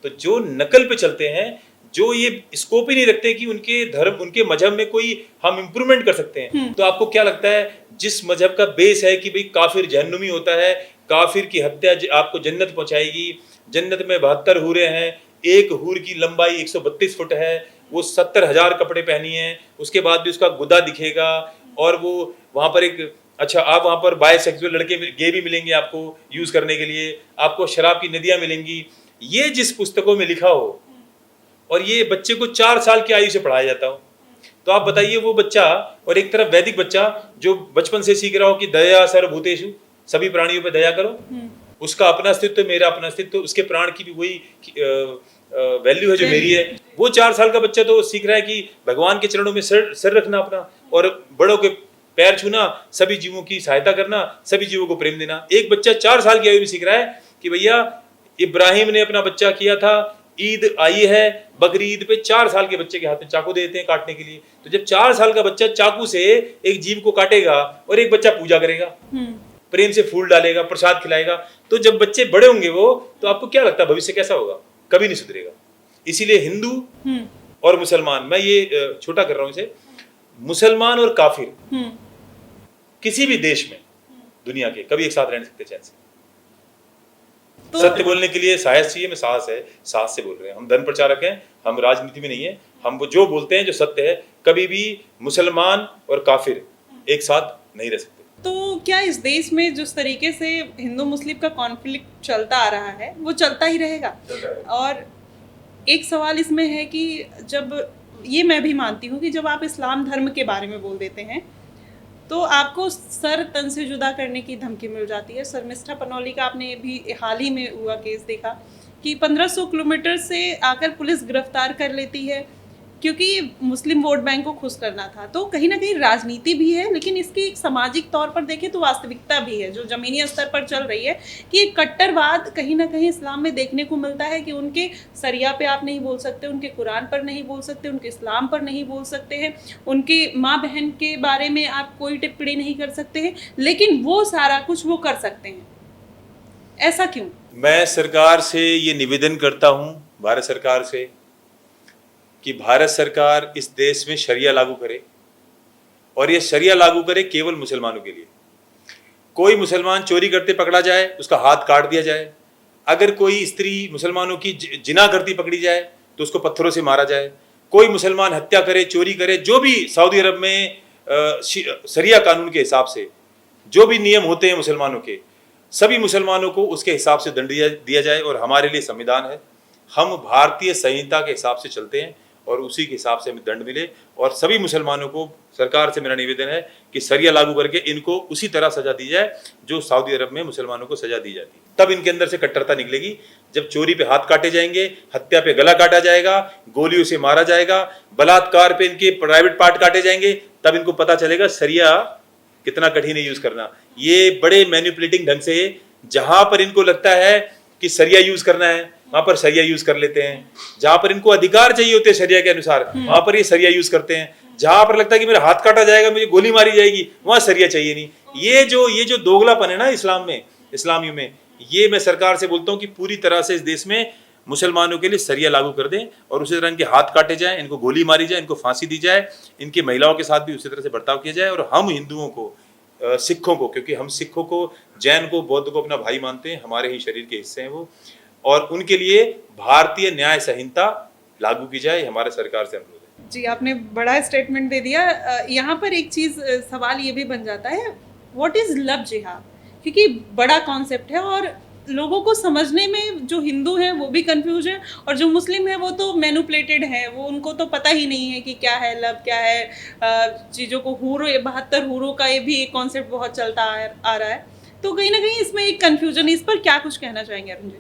A: तो जो नकल पे चलते हैं, जो ये स्कोप ही नहीं रखते कि उनके धर्म, उनके मजहब में कोई हम इंप्रूवमेंट कर सकते हैं, तो आपको क्या लगता है जिस मजहब का बेस है कि भाई काफिर जहन्नुमी होता है, काफिर की हत्या आपको जन्नत पहुंचाएगी, जन्नत में 72 हूरें हैं, एक हूर की लंबाई 132 फुट है, वो 70,000 कपड़े पहनी है, उसके बाद भी उसका गुदा दिखेगा, और वो वहां पर एक आप वहां पर बायसेक्सुअल लड़के गे भी मिलेंगे आपको यूज करने के लिए, आपको शराब की नदियां मिलेंगी। ये जिस पुस्तकों में लिखा हो और ये बच्चे को 4 साल की आयु से पढ़ाया जाता हो, तो आप बताइए वो बच्चा और एक तरफ वैदिक बच्चा जो बचपन से सीख रहा हो कि दया सर्वभूतेषु, सभी प्राणियों पे दया करो, उसका अपना अस्तित्व, मेरा अपना अस्तित्व, उसके प्राण की भी वही वैल्यू है जो मेरी है। वो 4 साल का बच्चा तो सीख रहा है कि भगवान के चरणों में सर रखना अपना, और बड़ों के पैर छूना, सभी जीवों की सहायता करना, सभी जीवों को प्रेम देना। एक बच्चा 4 साल की आयु में सीख रहा है कि भैया इब्राहिम ने अपना बच्चा किया था, ईद आई है, बकरी ईद पे 4 साल के बच्चे के हाथ में चाकू देते हैं काटने के लिए। तो जब 4 साल का बच्चा चाकू से एक जीव को काटेगा और एक बच्चा पूजा करेगा, प्रेम से फूल डालेगा, प्रसाद खिलाएगा, तो जब बच्चे बड़े होंगे वो, तो आपको क्या लगता है भविष्य कैसा होगा? कभी नहीं सुधरेगा। इसीलिए हिंदू और मुसलमान, मैं ये छोटा कर रहा हूं इसे, मुसलमान और काफिर किसी भी देश में दुनिया के कभी एक साथ रह नहीं सकते चैन से। तो सत्य बोलने के लिए साहस चाहिए, में साहस है, साहस से बोल रहे हैं। हम धर्म प्रचारक हैं, हम राजनीति में नहीं है। हम वो जो बोलते हैं जो सत्य है, कभी भी मुसलमान और काफिर एक साथ नहीं रह सकते।
B: तो क्या इस देश में जिस तरीके से हिंदू मुस्लिम का कॉन्फ्लिक्ट चलता आ रहा है वो चलता ही रहेगा? और एक सवाल इसमें है कि जब ये मैं भी मानती हूँ कि जब आप इस्लाम धर्म के बारे में बोल देते हैं तो आपको सर तन से जुदा करने की धमकी मिल जाती है। शर्मिष्ठा पनौली का आपने भी हाल ही में हुआ केस देखा कि 1500 किलोमीटर से आकर पुलिस गिरफ्तार कर लेती है क्योंकि मुस्लिम वोट बैंक को खुश करना था। तो कहीं ना कहीं राजनीति भी है, लेकिन इसकी एक सामाजिक तौर पर देखें तो वास्तविकता भी है जो ज़मीनी स्तर पर चल रही है कि कट्टरवाद कहीं ना कहीं इस्लाम में देखने को मिलता है कि उनके सरिया पे आप नहीं बोल सकते, उनके कुरान पर नहीं बोल सकते, उनके इस्लाम पर नहीं बोल सकते हैं, उनके माँ बहन के बारे में आप कोई टिप्पणी नहीं कर सकते हैं, लेकिन वो सारा कुछ वो कर सकते हैं। ऐसा क्यों?
A: मैं सरकार से ये निवेदन करता हूँ, भारत सरकार से, कि भारत सरकार इस देश में शरिया लागू करे, और ये शरिया लागू करे केवल मुसलमानों के लिए। कोई मुसलमान चोरी करते पकड़ा जाए, उसका हाथ काट दिया जाए। अगर कोई स्त्री मुसलमानों की जिना करती पकड़ी जाए तो उसको पत्थरों से मारा जाए। कोई मुसलमान हत्या करे, चोरी करे, जो भी सऊदी अरब में शरिया कानून के हिसाब से जो भी नियम होते हैं मुसलमानों के, सभी मुसलमानों को उसके हिसाब से दंड दिया जाए। और हमारे लिए संविधान है, हम भारतीय संहिता के हिसाब से चलते हैं और उसी के हिसाब से हमें दंड मिले। और सभी मुसलमानों को सरकार से मेरा निवेदन है कि शरिया लागू करके इनको उसी तरह सजा दी जाए जो सऊदी अरब में मुसलमानों को सजा दी जाती है। तब इनके अंदर से कट्टरता निकलेगी। जब चोरी पे हाथ काटे जाएंगे, हत्या पे गला काटा जाएगा, गोलियों से मारा जाएगा, बलात्कार पे इनके प्राइवेट पार्ट काटे जाएंगे, तब इनको पता चलेगा शरिया कितना कठिन है यूज करना। ये बड़े मैनिपुलेटिंग ढंग से जहां पर इनको लगता है कि शरिया यूज करना है वहां पर शरिया यूज कर लेते हैं। जहां पर इनको अधिकार चाहिए होते हैं शरिया के अनुसार, वहां पर ये शरिया यूज करते हैं। जहां पर लगता है कि मेरा हाथ काटा जाएगा, मुझे गोली मारी जाएगी, वहां शरिया चाहिए नहीं। ये जो दोगलापन है ना इस्लाम में, इस्लामियों में, ये मैं सरकार से बोलता हूँ कि पूरी तरह से इस देश में मुसलमानों के लिए शरिया लागू कर दें और उसी तरह इनके हाथ काटे जाएं, इनको गोली मारी जाए, इनको फांसी दी जाए, इनकी महिलाओं के साथ भी उसी तरह से बर्ताव किया जाए। और हम हिंदुओं को, सिखों को, क्योंकि हम सिखों को, जैन को, बौद्ध को अपना भाई मानते हैं, हमारे ही शरीर के हिस्से हैं वो, और उनके लिए भारतीय न्याय संहिता लागू की जाए, हमारे सरकार से अनुरोध है।
B: जी, आपने बड़ा स्टेटमेंट दे दिया। यहाँ पर एक चीज़ सवाल ये भी बन जाता है, व्हाट इज़ लव जिहाद? क्योंकि बड़ा कॉन्सेप्ट है और लोगों को समझने में जो हिंदू हैं वो भी कंफ्यूज है और जो मुस्लिम है वो तो मैनिपुलेटेड है, वो उनको तो पता ही नहीं है कि क्या है लव, क्या है चीज़ों को। हूरों, 72 हूरों का ये भी एक कॉन्सेप्ट बहुत चलता आ रहा है, तो कहीं ना कहीं इसमें एक कंफ्यूजन है। इस पर क्या कुछ कहना चाहेंगे अरुण जी?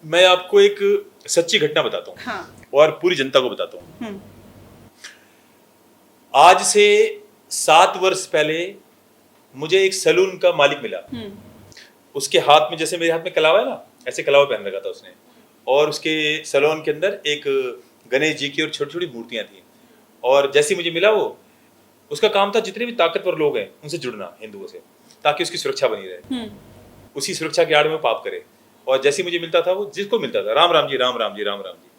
A: मैं आपको एक सच्ची घटना बताता हूँ,
B: हाँ,
A: और पूरी जनता को बताता हूँ। आज से 7 वर्ष पहले मुझे एक सैलून का मालिक मिला। उसके हाथ में, जैसे मेरे हाथ में कलावा है ना, ऐसे कलावा पहन रखा था उसने, और उसके सैलून के अंदर एक गणेश जी की और छोटी छोटी मूर्तियां थी। और जैसे मुझे मिला वो, उसका काम था जितने भी ताकतवर लोग हैं उनसे जुड़ना, हिंदुओं से, ताकि उसकी सुरक्षा बनी रहे, उसी सुरक्षा के आड़ में पाप करे। और जैसे मुझे मिलता था, वो जिसको मिलता था, राम राम जी, राम राम जी, राम राम जी,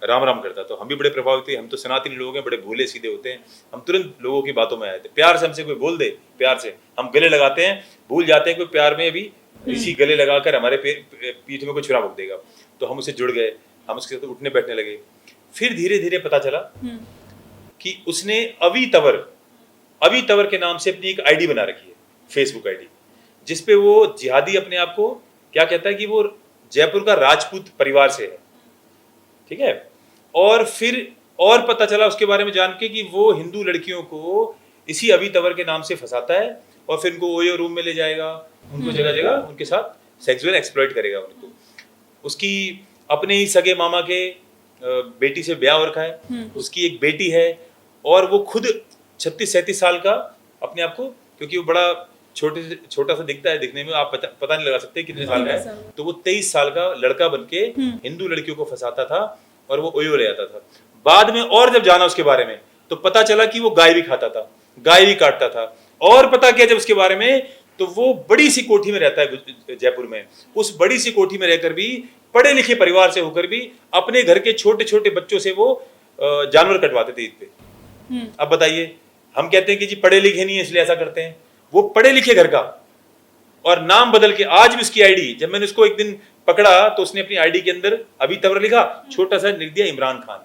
A: राम राम करता। तो हम भी बड़े प्रभावित थे, हम तो सनातनी लोग हैं, बड़े भोले सीधे होते हैं, हम तुरंत लोगों की बातों में आए थे। प्यार से हमसे कोई बोल दे, प्यार से हम गले लगाते हैं, भूल जाते हैं कोई प्यार में भी इसी गले लगाकर हमारे पीठ में कोई छुरा भोग देगा। तो हम उससे जुड़ गए, हम उसके साथ उठने बैठने लगे। फिर धीरे धीरे पता चला कि उसने अवी तवर के नाम से अपनी एक आईडी बना रखी है, फेसबुक आईडी, जिसपे वो जिहादी अपने आप को क्या कहता है कि वो जयपुर का राजपूत परिवार से है, ठीक है। और फिर और पता चला उसके बारे में जान के कि वो हिंदू लड़कियों को इसी अभी तंवर के नाम से फंसाता है और फिर उनको ओयो रूम में ले जाएगा, उनको जगह जगह उनके साथ सेक्सुअल एक्सप्लॉइट करेगा उनको। उसकी अपने ही सगे मामा के बेटी से ब्याह हो रखा है, उसकी एक बेटी है और वो खुद 36-37 साल का अपने आप को, क्योंकि वो बड़ा छोटा सा दिखता है, दिखने में आप पता नहीं लगा सकते कितने साल का है, तो वो 23 साल का लड़का बनके हिंदू लड़कियों को फंसाता था और वो ओयो ले आता था। बाद में और जब जाना उसके बारे में तो पता चला कि वो गाय भी खाता था, गाय भी काटता था। और पता किया जब उसके बारे में तो वो बड़ी सी कोठी में रहता है जयपुर में। उस बड़ी सी कोठी में रहकर भी, पढ़े लिखे परिवार से होकर भी, अपने घर के छोटे छोटे बच्चों से वो जानवर कटवाते थे ईद पे। अब बताइए, हम कहते हैं कि जी पढ़े लिखे नहीं है इसलिए ऐसा करते हैं, वो पढ़े लिखे घर का, और नाम बदल के आज भी उसकी आईडी, जब मैंने उसको एक दिन पकड़ा तो उसने अपनी आईडी के अंदर अभी तंवर लिखा, छोटा सा लिख दिया इमरान खान।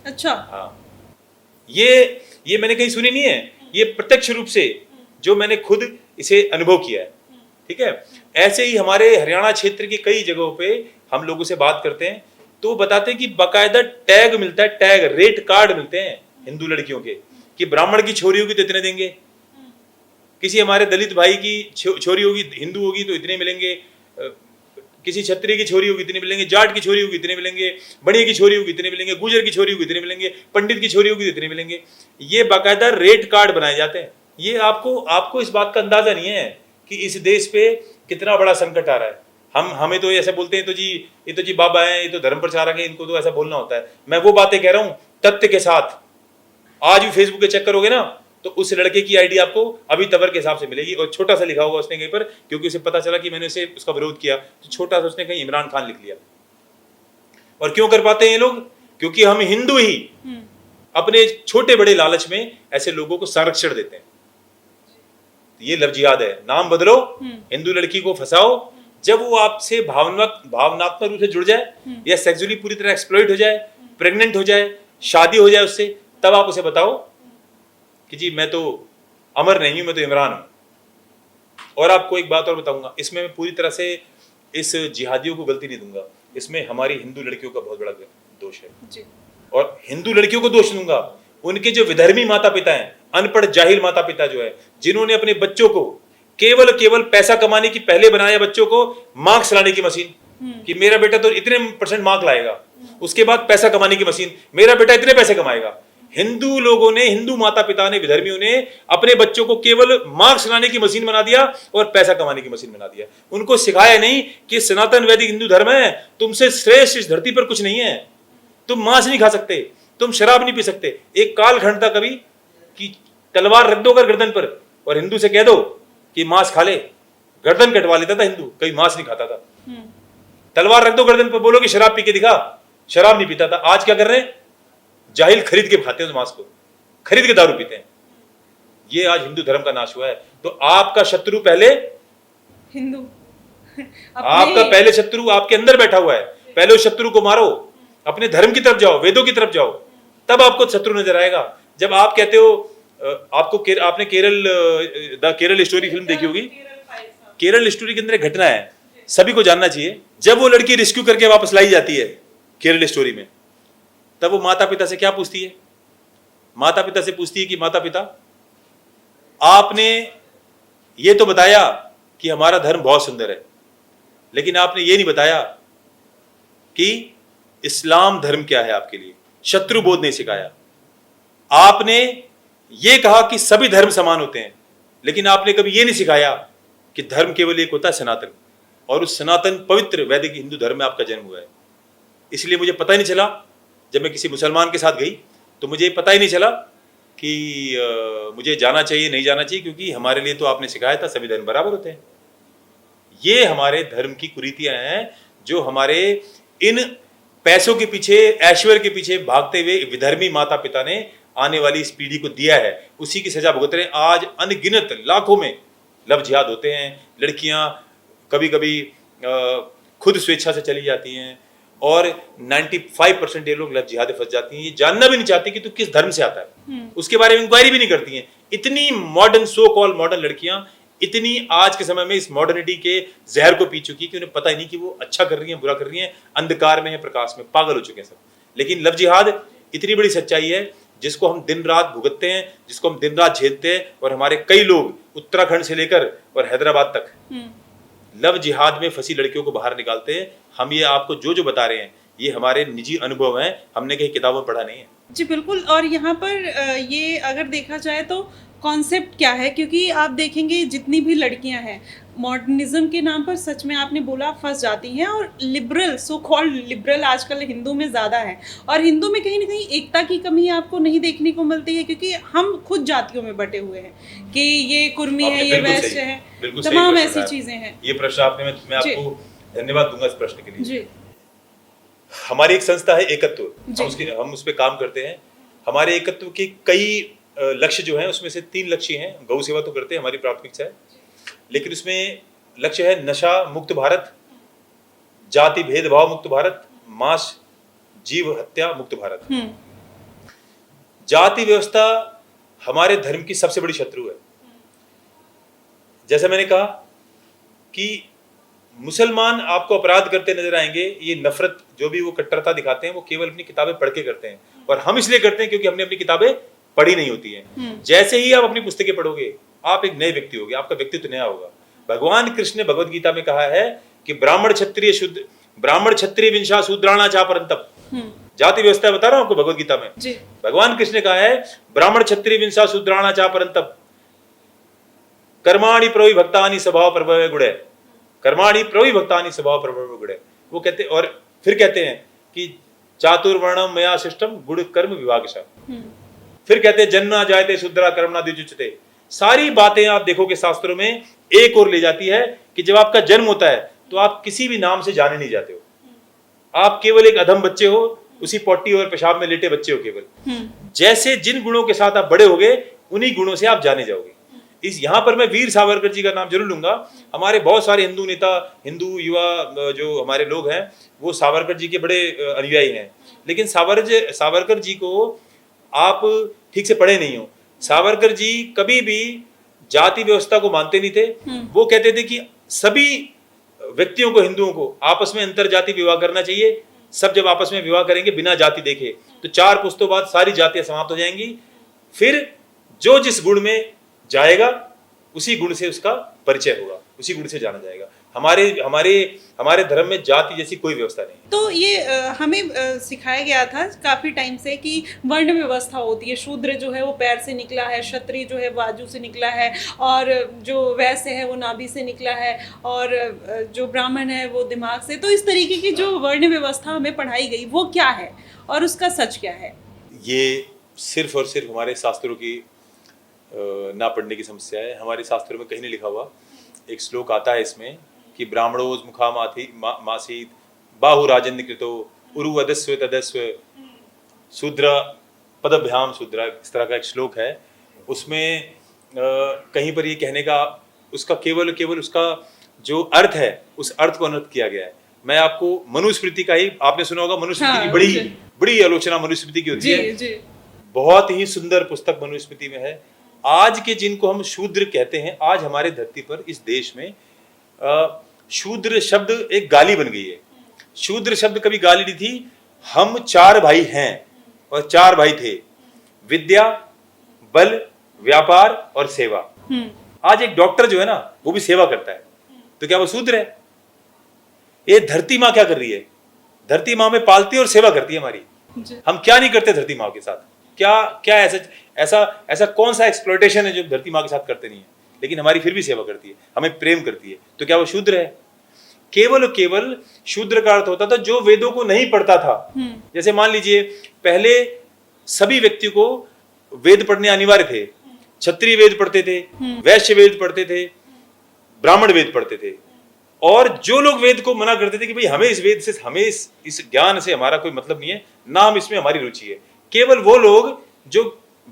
B: अच्छा,
A: हाँ, ये मैंने कहीं सुनी नहीं है, ये प्रत्यक्ष रूप से जो मैंने खुद इसे अनुभव किया है। ठीक है, ऐसे ही हमारे हरियाणा क्षेत्र की कई जगहों पे हम लोगों से बात करते हैं तो बताते हैं कि बाकायदा टैग मिलता है, टैग रेट कार्ड मिलते हैं हिंदू लड़कियों के, कि ब्राह्मण की छोरी होगी तो इतने देंगे, किसी हमारे दलित भाई की छोरी होगी, हिंदू होगी तो इतने मिलेंगे, किसी क्षत्रिय की छोरी होगी इतने मिलेंगे, जाट की छोरी होगी इतने मिलेंगे, बनिया की छोरी होगी इतने मिलेंगे, गुजर की छोरी होगी इतने मिलेंगे, पंडित की छोरी होगी इतने मिलेंगे। ये बाकायदा रेट कार्ड बनाए जाते हैं। ये आपको इस बात का अंदाजा नहीं है कि इस देश पे कितना बड़ा संकट आ रहा है। हमें तो ऐसा बोलते हैं, तो जी ये तो जी बाबा है, ये तो धर्म प्रचारक है, इनको तो ऐसा बोलना होता है। मैं वो बातें कह रहा हूँ तथ्य के साथ। आज भी फेसबुक पे चेक करोगे ना तो उस लड़के की आईडी आपको अभी तंवर के हिसाब से मिलेगी, और छोटा सा लिखा होगा उसने कहीं पर, क्योंकि उसे पता चला कि मैंने उसका विरोध किया तो छोटा सा उसने कहीं इमरान खान लिख लिया। और क्यों कर पाते हैं ये लोग? क्योंकि हम हिंदू ही अपने छोटे बड़े लालच में ऐसे लोगों को संरक्षण देते हैं। ये लव जिहाद है, नाम बदलो, हिंदू लड़की को फंसाओ, जब वो आपसे भावनात्मक रूप से जुड़ जाए या सेक्सुअली पूरी तरह एक्सप्लॉइट हो जाए, प्रेग्नेंट हो जाए, शादी हो जाए उससे, तब आप उसे बताओ कि जी मैं तो अमर नहीं हूं, मैं तो इमरान हूं। और आपको एक बात और बताऊंगा, इसमें मैं पूरी तरह से इस जिहादियों को गलती नहीं दूंगा, इसमें हमारी हिंदू लड़कियों का बहुत बड़ा दोष है जी। और हिंदू लड़कियों को दोष दूंगा, उनके जो विधर्मी माता पिता हैं, अनपढ़ जाहिल माता पिता जो है, जिन्होंने अपने बच्चों को केवल पैसा कमाने की पहले बनाया बच्चों को मार्क्स लाने की मशीन, कि मेरा बेटा तो इतने % मार्क लाएगा, उसके बाद पैसा कमाने की मशीन, मेरा बेटा इतने पैसे कमाएगा। हिंदू लोगों ने, हिंदू माता पिता ने, विधर्मियों ने अपने बच्चों को केवल मार्क्स लाने की मशीन बना दिया और पैसा कमाने की मशीन बना दिया। उनको सिखाया नहीं कि सनातन वैदिक हिंदू धर्म है, तुमसे श्रेष्ठ इस धरती पर कुछ नहीं है, तुम मांस नहीं खा सकते, तुम शराब नहीं पी सकते। एक कालखंड था कभी कि तलवार रख दो अगर गर्दन पर और हिंदू से कह दो कि मांस खा ले, गर्दन कटवा लेता था हिंदू, कभी मांस नहीं खाता था। तलवार रख दो गर्दन पर, बोलो कि शराब पी के दिखा, शराब नहीं पीता था। आज क्या कर रहे हैं? जाहिल खरीद के खाते हैं उस मांस को, खरीद के दारू पीते हैं। ये आज हिंदू धर्म का नाश हुआ है। तो आपका शत्रु पहले
B: हिंदू,
A: आपका पहले शत्रु आपके अंदर बैठा हुआ है। पहले उस शत्रु को मारो, अपने धर्म की तरफ जाओ, वेदों की तरफ जाओ, तब आपको शत्रु नजर आएगा। जब आप कहते हो, आपने केरल स्टोरी फिल्म देखी होगी, केरल स्टोरी के अंदर एक घटना है, सभी को जानना चाहिए। जब वो लड़की रेस्क्यू करके वापस लाई जाती है केरल स्टोरी में, तब वो माता पिता से क्या पूछती है? माता पिता से पूछती है कि माता पिता, आपने ये तो बताया कि हमारा धर्म बहुत सुंदर है, लेकिन आपने ये नहीं बताया कि इस्लाम धर्म क्या है आपके लिए। शत्रु बोध नहीं सिखाया। आपने ये कहा कि सभी धर्म समान होते हैं, लेकिन आपने कभी ये नहीं सिखाया कि धर्म केवल एक होता है, सनातन, और उस सनातन पवित्र वैदिक हिंदू धर्म में आपका जन्म हुआ है। इसलिए मुझे पता ही नहीं चला, जब मैं किसी मुसलमान के साथ गई तो मुझे पता ही नहीं चला कि मुझे जाना चाहिए नहीं जाना चाहिए, क्योंकि हमारे लिए तो आपने सिखाया था सभी धर्म बराबर होते हैं। ये हमारे धर्म की कुरीतियां हैं जो हमारे इन पैसों के पीछे, ऐश्वर्य के पीछे भागते हुए विधर्मी माता पिता ने आने वाली इस पीढ़ी को दिया है। उसी की सजा भुगत रहे हैं। आज अनगिनत लाखों में लव जिहाद होते हैं। लड़कियां कभी कभी खुद स्वेच्छा से चली जाती हैं और 95% ये लोग लव जिहाद में फंस जाती हैं। ये जानना भी नहीं चाहती कि तू किस धर्म से आता है, उसके बारे में इंक्वायरी भी नहीं करती हैं। इतनी मॉडर्न, सो कॉल मॉडर्न लड़कियां इतनी आज के समय में इस मॉडर्निटी के जहर को पी चुकी कि उन्हें पता ही नहीं कि वो अच्छा कर रही हैं, बुरा कर रही हैं, अंधकार में है, प्रकाश में, पागल हो चुके हैं सब। लेकिन लव जिहाद इतनी बड़ी सच्चाई है जिसको हम दिन रात भुगतते हैं, जिसको हम दिन रात झेलते हैं, और हमारे कई लोग उत्तराखंड से लेकर और हैदराबाद तक लव जिहाद में फंसी लड़कियों को बाहर निकालते हैं। हम ये आपको जो जो बता रहे हैं ये हमारे निजी अनुभव हैं, हमने कहीं किताबों में पढ़ा नहीं है।
B: जी बिल्कुल। और यहाँ पर ये अगर देखा जाए तो कॉन्सेप्ट क्या है, क्योंकि आप देखेंगे जितनी भी लड़कियां हैं मॉडर्निज्म के नाम पर सच में आपने बोला फंस जाती हैं, और लिबरल सो कॉल्ड लिबरल आजकल हिंदू में ज़्यादा है, और हिंदू में कहीं ना कहीं एकता की कमी आपको नहीं देखने को मिलती है, क्योंकि हम खुद जातियों में बटे हुए हैं कि ये कुर्मी है, ये वैश्य है, तमाम ऐसी चीज़ें हैं।
A: ये प्रश्न आपने, मैं आपको धन्यवाद दूंगा इस प्रश्न के लिए।
B: जी।
A: हमारी एक संस्था है एकत्व, हम उस पर काम करते हैं। हमारे एकत्व के कई लक्ष्य जो हैं उसमें से 3 लक्ष्य हैं। गौ सेवा तो करते हैं, हमारी प्राथमिकता है, लेकिन उसमें लक्ष्य है नशा मुक्त भारत, जाति भेदभाव मुक्त भारत, मांस जीव हत्या मुक्त भारत। जाति व्यवस्था हमारे धर्म की सबसे बड़ी शत्रु है। जैसा मैंने कहा कि मुसलमान आपको अपराध करते नजर आएंगे, ये नफरत जो भी वो कट्टरता दिखाते हैं वो केवल अपनी किताबें पढ़ के करते हैं, और हम इसलिए करते हैं क्योंकि हमने अपनी किताबें पढ़ी नहीं होती हैं। जैसे ही आप अपनी पुस्तकें पढ़ोगे आप एक नए व्यक्ति होगे, आपका व्यक्तित्व नया होगा। भगवान कृष्ण ने भगवद गीता में कहा है कि ब्राह्मण क्षत्रिय विंशा शूद्राणा चा परंतप। जाति व्यवस्था बता रहा हूं आपको भगवद गीता में। भगवान कृष्ण ने कहा है ब्राह्मण क्षत्रिय विंशा शूद्राणा चा परंतप कर्माणि प्रवि भक्तानि स्वभाव प्रभव गुणे, कर्माणि प्रवि भक्तानि स्वभाव प्रभव गुणे। वो कहते, और फिर कहते हैं कि चातुर्वर्णम मया शिष्टम गुण कर्म विभागशः। फिर कहते हैं जन्ना जायते शूद्रा कर्मणा द्विजुच्यते। सारी बातें आप देखोगे शास्त्रों में एक और ले जाती है कि जब आपका जन्म होता है तो आप किसी भी नाम से जाने नहीं जाते हो, आप केवल एक अधम बच्चे हो, उसी पॉटी और पेशाब में लेटे बच्चे हो केवल। जैसे जिन गुणों के साथ आप बड़े होगे उन्हीं गुणों से आप जाने जाओगे। इस यहाँ पर मैं वीर सावरकर जी का नाम जरूर लूंगा। हमारे बहुत सारे हिंदू नेता, हिंदू युवा जो हमारे लोग हैं वो सावरकर जी के बड़े अनुयायी हैं, लेकिन सावरकर जी को आप ठीक से पढ़े नहीं हो। सावरकर जी कभी भी जाति व्यवस्था को मानते नहीं थे। वो कहते थे कि सभी व्यक्तियों को, हिंदुओं को आपस में अंतर जाति विवाह करना चाहिए। सब जब आपस में विवाह करेंगे बिना जाति देखे तो 4 पुश्तों बाद सारी जातियां समाप्त हो जाएंगी। फिर जो जिस गुण में जाएगा उसी गुण से उसका परिचय होगा, उसी गुण से जाना जाएगा। हमारे धर्म में जाति जैसी कोई व्यवस्था नहीं।
B: तो ये हमें सिखाया गया था काफी टाइम से कि वर्ण व्यवस्था होती है। शूद्र जो है वो पैर से निकला है, क्षत्रिय जो है बाजू से निकला है, और जो वैश्य है वो नाभि से निकला है, और जो ब्राह्मण है वो दिमाग से। तो इस तरीके की जो वर्ण व्यवस्था हमें पढ़ाई गई वो क्या है और उसका सच क्या है? ये
A: सिर्फ और सिर्फ हमारे शास्त्रों की ना पढ़ने की समस्या है। हमारे शास्त्रों में कहीं नहीं लिखा हुआ। एक श्लोक आता है इसमें कि ब्राह्मणोज मुखा मासीत बाहु राजन्य कृतो उरु अदस्व तदस्व शूद्र पदभ्याम शूद्र, इस तरह का एक श्लोक है। उसमें कहीं पर ये कहने का उसका केवल उसका जो अर्थ है उस अर्थ को अनर्थ किया गया है। मैं आपको मनुस्मृति का ही, आपने सुना होगा मनुस्मृति की बड़ी आलोचना मनुस्मृति की होती है। बहुत ही सुंदर पुस्तक मनुस्मृति में है। आज के जिनको हम शूद्र कहते हैं, आज हमारे धरती पर इस देश में शूद्र शब्द एक गाली बन गई है। शूद्र शब्द कभी गाली नहीं थी। हम 4 भाई हैं और 4 भाई थे, विद्या, बल, व्यापार और सेवा। आज एक डॉक्टर जो है ना वो भी सेवा करता है, तो क्या वो शूद्र है? ये धरती माँ क्या कर रही है? धरती माँ में पालती और सेवा करती है हमारी। हम क्या नहीं करते धरती माँ के साथ? क्या ऐसा कौन सा एक्सप्लॉयटेशन है जो धरती माँ के साथ करते नहीं है? लेकिन हमारी फिर भी सेवा करती है, हमें प्रेम करती है, तो क्या वो शूद्र है? केवल शूद्र का अर्थ होता था जो वेदों को नहीं पढ़ता था। जैसे मान लीजिए पहले सभी व्यक्ति को वेद पढ़ने अनिवार्य थे। क्षत्रिय वेद पढ़ते थे, वैश्य वेद पढ़ते थे, ब्राह्मण वेद पढ़ते थे। और जो लोग वेद को मना करते थे कि भाई हमें इस वेद से, हमें इस ज्ञान से हमारा कोई मतलब नहीं है, ना हम इसमें हमारी रुचि है, केवल वो लोग जो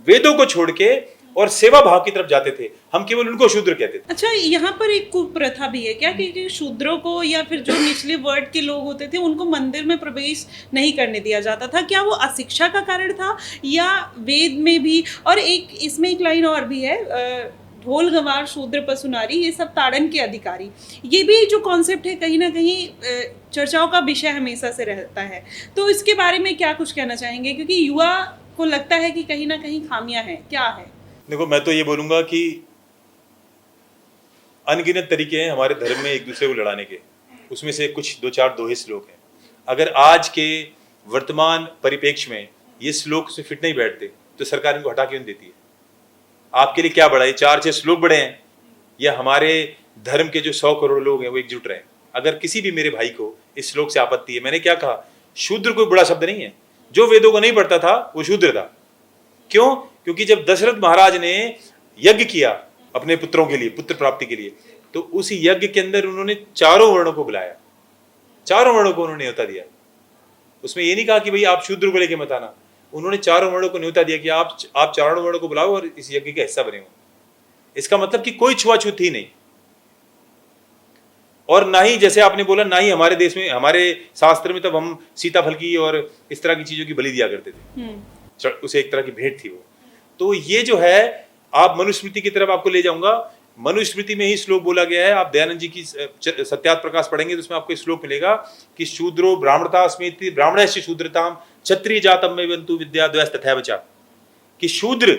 A: वेदों को छोड़ के और सेवा भाव की तरफ जाते थे, हम केवल उनको शूद्र कहते थे।
B: अच्छा, यहाँ पर एक कुप्रथा भी है क्या कि शूद्रों को या फिर जो निचले वर्ग के लोग होते थे उनको मंदिर में प्रवेश नहीं करने दिया जाता था? क्या वो अशिक्षा का कारण था या वेद में भी? और एक इसमें एक लाइन और भी है, ढोल गंवार शूद्र पशु नारी, ये सब ताड़न के अधिकारी, ये भी जो कॉन्सेप्ट है कहीं ना कहीं चर्चाओं का विषय हमेशा से रहता है। तो इसके बारे में क्या कुछ कहना चाहेंगे, क्योंकि युवा को लगता है कि कहीं ना कहीं खामियां हैं, क्या है?
A: देखो, मैं तो ये बोलूंगा कि अनगिनत तरीके हैं हमारे धर्म में एक दूसरे को लड़ाने के, उसमें से कुछ दो चार दोहे श्लोक हैं। अगर आज के वर्तमान परिप्रेक्ष्य में ये श्लोक से फिट नहीं बैठते तो सरकार इनको हटा क्यों नहीं देती है? आपके लिए क्या बड़ा है, 4-6 श्लोक बड़े हैं या हमारे धर्म के जो 100 करोड़ लोग हैं वो एकजुट रहे? अगर किसी भी मेरे भाई को इस श्लोक से आपत्ति है, मैंने क्या कहा, शूद्र कोई बड़ा शब्द नहीं है। जो वेदों को नहीं पढ़ता था वो शूद्र था। क्यों? क्योंकि जब दशरथ महाराज ने यज्ञ किया अपने पुत्रों के लिए, पुत्र प्राप्ति के लिए, तो उस यज्ञ के अंदर उन्होंने चारों वर्णों को बुलाया, चारों वर्णों को उन्होंने न्योता दिया। उसमें ये नहीं कहा कि भाई आप शूद्र को लेके मत आना, उन्होंने चारों वर्णों को न्योता दिया कि आप चारों वर्णों को बुलाओ और इस यज्ञ का हिस्सा बने हो। इसका मतलब कि कोई छुआछूत ही नहीं। और ना ही, जैसे आपने बोला, ना ही हमारे देश में, हमारे शास्त्र में तब हम सीताफल की और इस तरह की चीजों की बलि दिया करते थे, उसे एक तरह की भेंट थी वो। तो ये जो है, आप मनुस्मृति की तरफ आपको ले जाऊंगा। मनुस्मृति में ही श्लोक बोला गया है, आप दयानंद जी की सत्यार्थ प्रकाश पढ़ेंगे तो उसमें आपको श्लोक मिलेगा कि शूद्रो ब्राह्मणता स्मृति ब्राह्मणस्य शूद्रताम क्षत्रिय जातम में बंतु विद्या द्वैस तथा बचा, कि शूद्र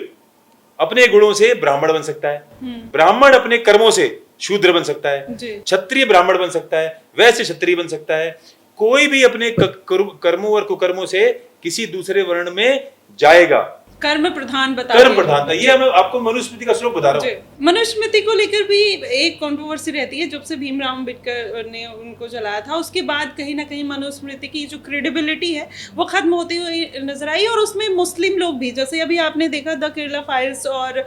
A: अपने गुणों से ब्राह्मण बन सकता है, ब्राह्मण अपने कर्मों से शूद्र बन सकता है, क्षत्रिय ब्राह्मण बन सकता है, वैश्य क्षत्रिय बन सकता है। कोई भी अपने कर्मों और कुकर्मों से किसी दूसरे वर्ण में जाएगा।
B: कर्म प्रधान बता,
A: कर्म प्रधान था। ये मैं आपको मनुस्मृति का श्लोक बता रहा हूँ।
B: मनुस्मृति को लेकर भी एक कंट्रोवर्सी रहती है। जब से भीमराव अम्बेडकर ने उनको जलाया था उसके बाद कहीं ना कहीं मनुस्मृति की जो क्रेडिबिलिटी है वो खत्म होती हुई नजर आई। और उसमें मुस्लिम लोग भी, जैसे अभी आपने देखा द केरला फाइल्स और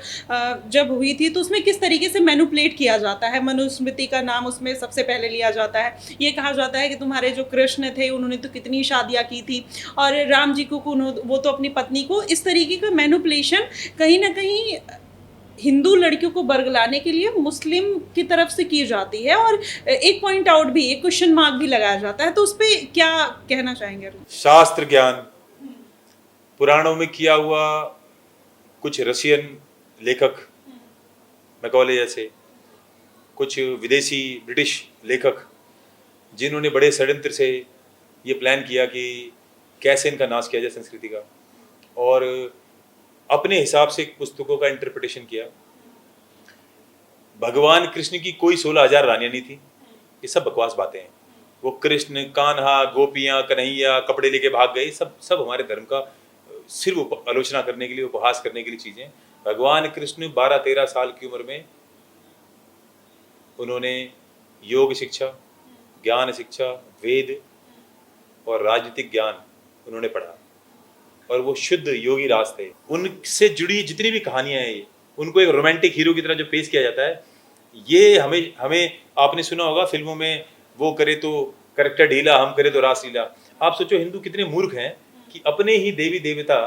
B: जब हुई थी, तो उसमें किस तरीके से मैनिपुलेट किया जाता है। मनुस्मृति का नाम उसमें सबसे पहले लिया जाता है। ये कहा जाता है कि तुम्हारे जो कृष्ण थे उन्होंने तो कितनी शादियाँ की थी, और राम जी को वो तो अपनी पत्नी को, इस तरीके का मैनिपुलेशन कहीं ना कहीं हिंदू लड़कियों को बरगलाने के लिए मुस्लिम की तरफ से की जाती है। और एक पॉइंट आउट भी, एक क्वेश्चन मार्क भी लगाया जाता है। तो उस पर क्या कहना चाहेंगे?
A: शास्त्र ज्ञान, पुराणों में किया हुआ, कुछ रशियन लेखक मैकॉले जैसे, कुछ विदेशी ब्रिटिश लेखक, जिन्होंने बड़े षड्यंत्र से ये प्लान किया कि कैसे इनका नाश किया जाए संस्कृति का, और अपने हिसाब से पुस्तकों का इंटरप्रिटेशन किया। भगवान कृष्ण की कोई 16,000 रानियां नहीं थी। ये सब बकवास बातें हैं। वो कृष्ण, कान्हा, गोपियां, कन्हैया, कपड़े लेके भाग गए, सब हमारे धर्म का सिर्फ आलोचना करने के लिए, उपहास करने के लिए चीजें। भगवान कृष्ण 12-13 साल की उम्र में उन्होंने योग शिक्षा, ज्ञान शिक्षा, वेद और राजनीतिक ज्ञान उन्होंने पढ़ा, और वो शुद्ध योगी राज थे। उनसे जुड़ी जितनी भी कहानियां हैं, उनको एक रोमांटिक हीरो की तरह जो पेश किया जाता है, ये हमें आपने सुना होगा फिल्मों में, वो करे तो करेक्टर ढीला, हम करे तो रासलीला। आप सोचो हिंदू कितने मूर्ख हैं कि अपने ही देवी देवता,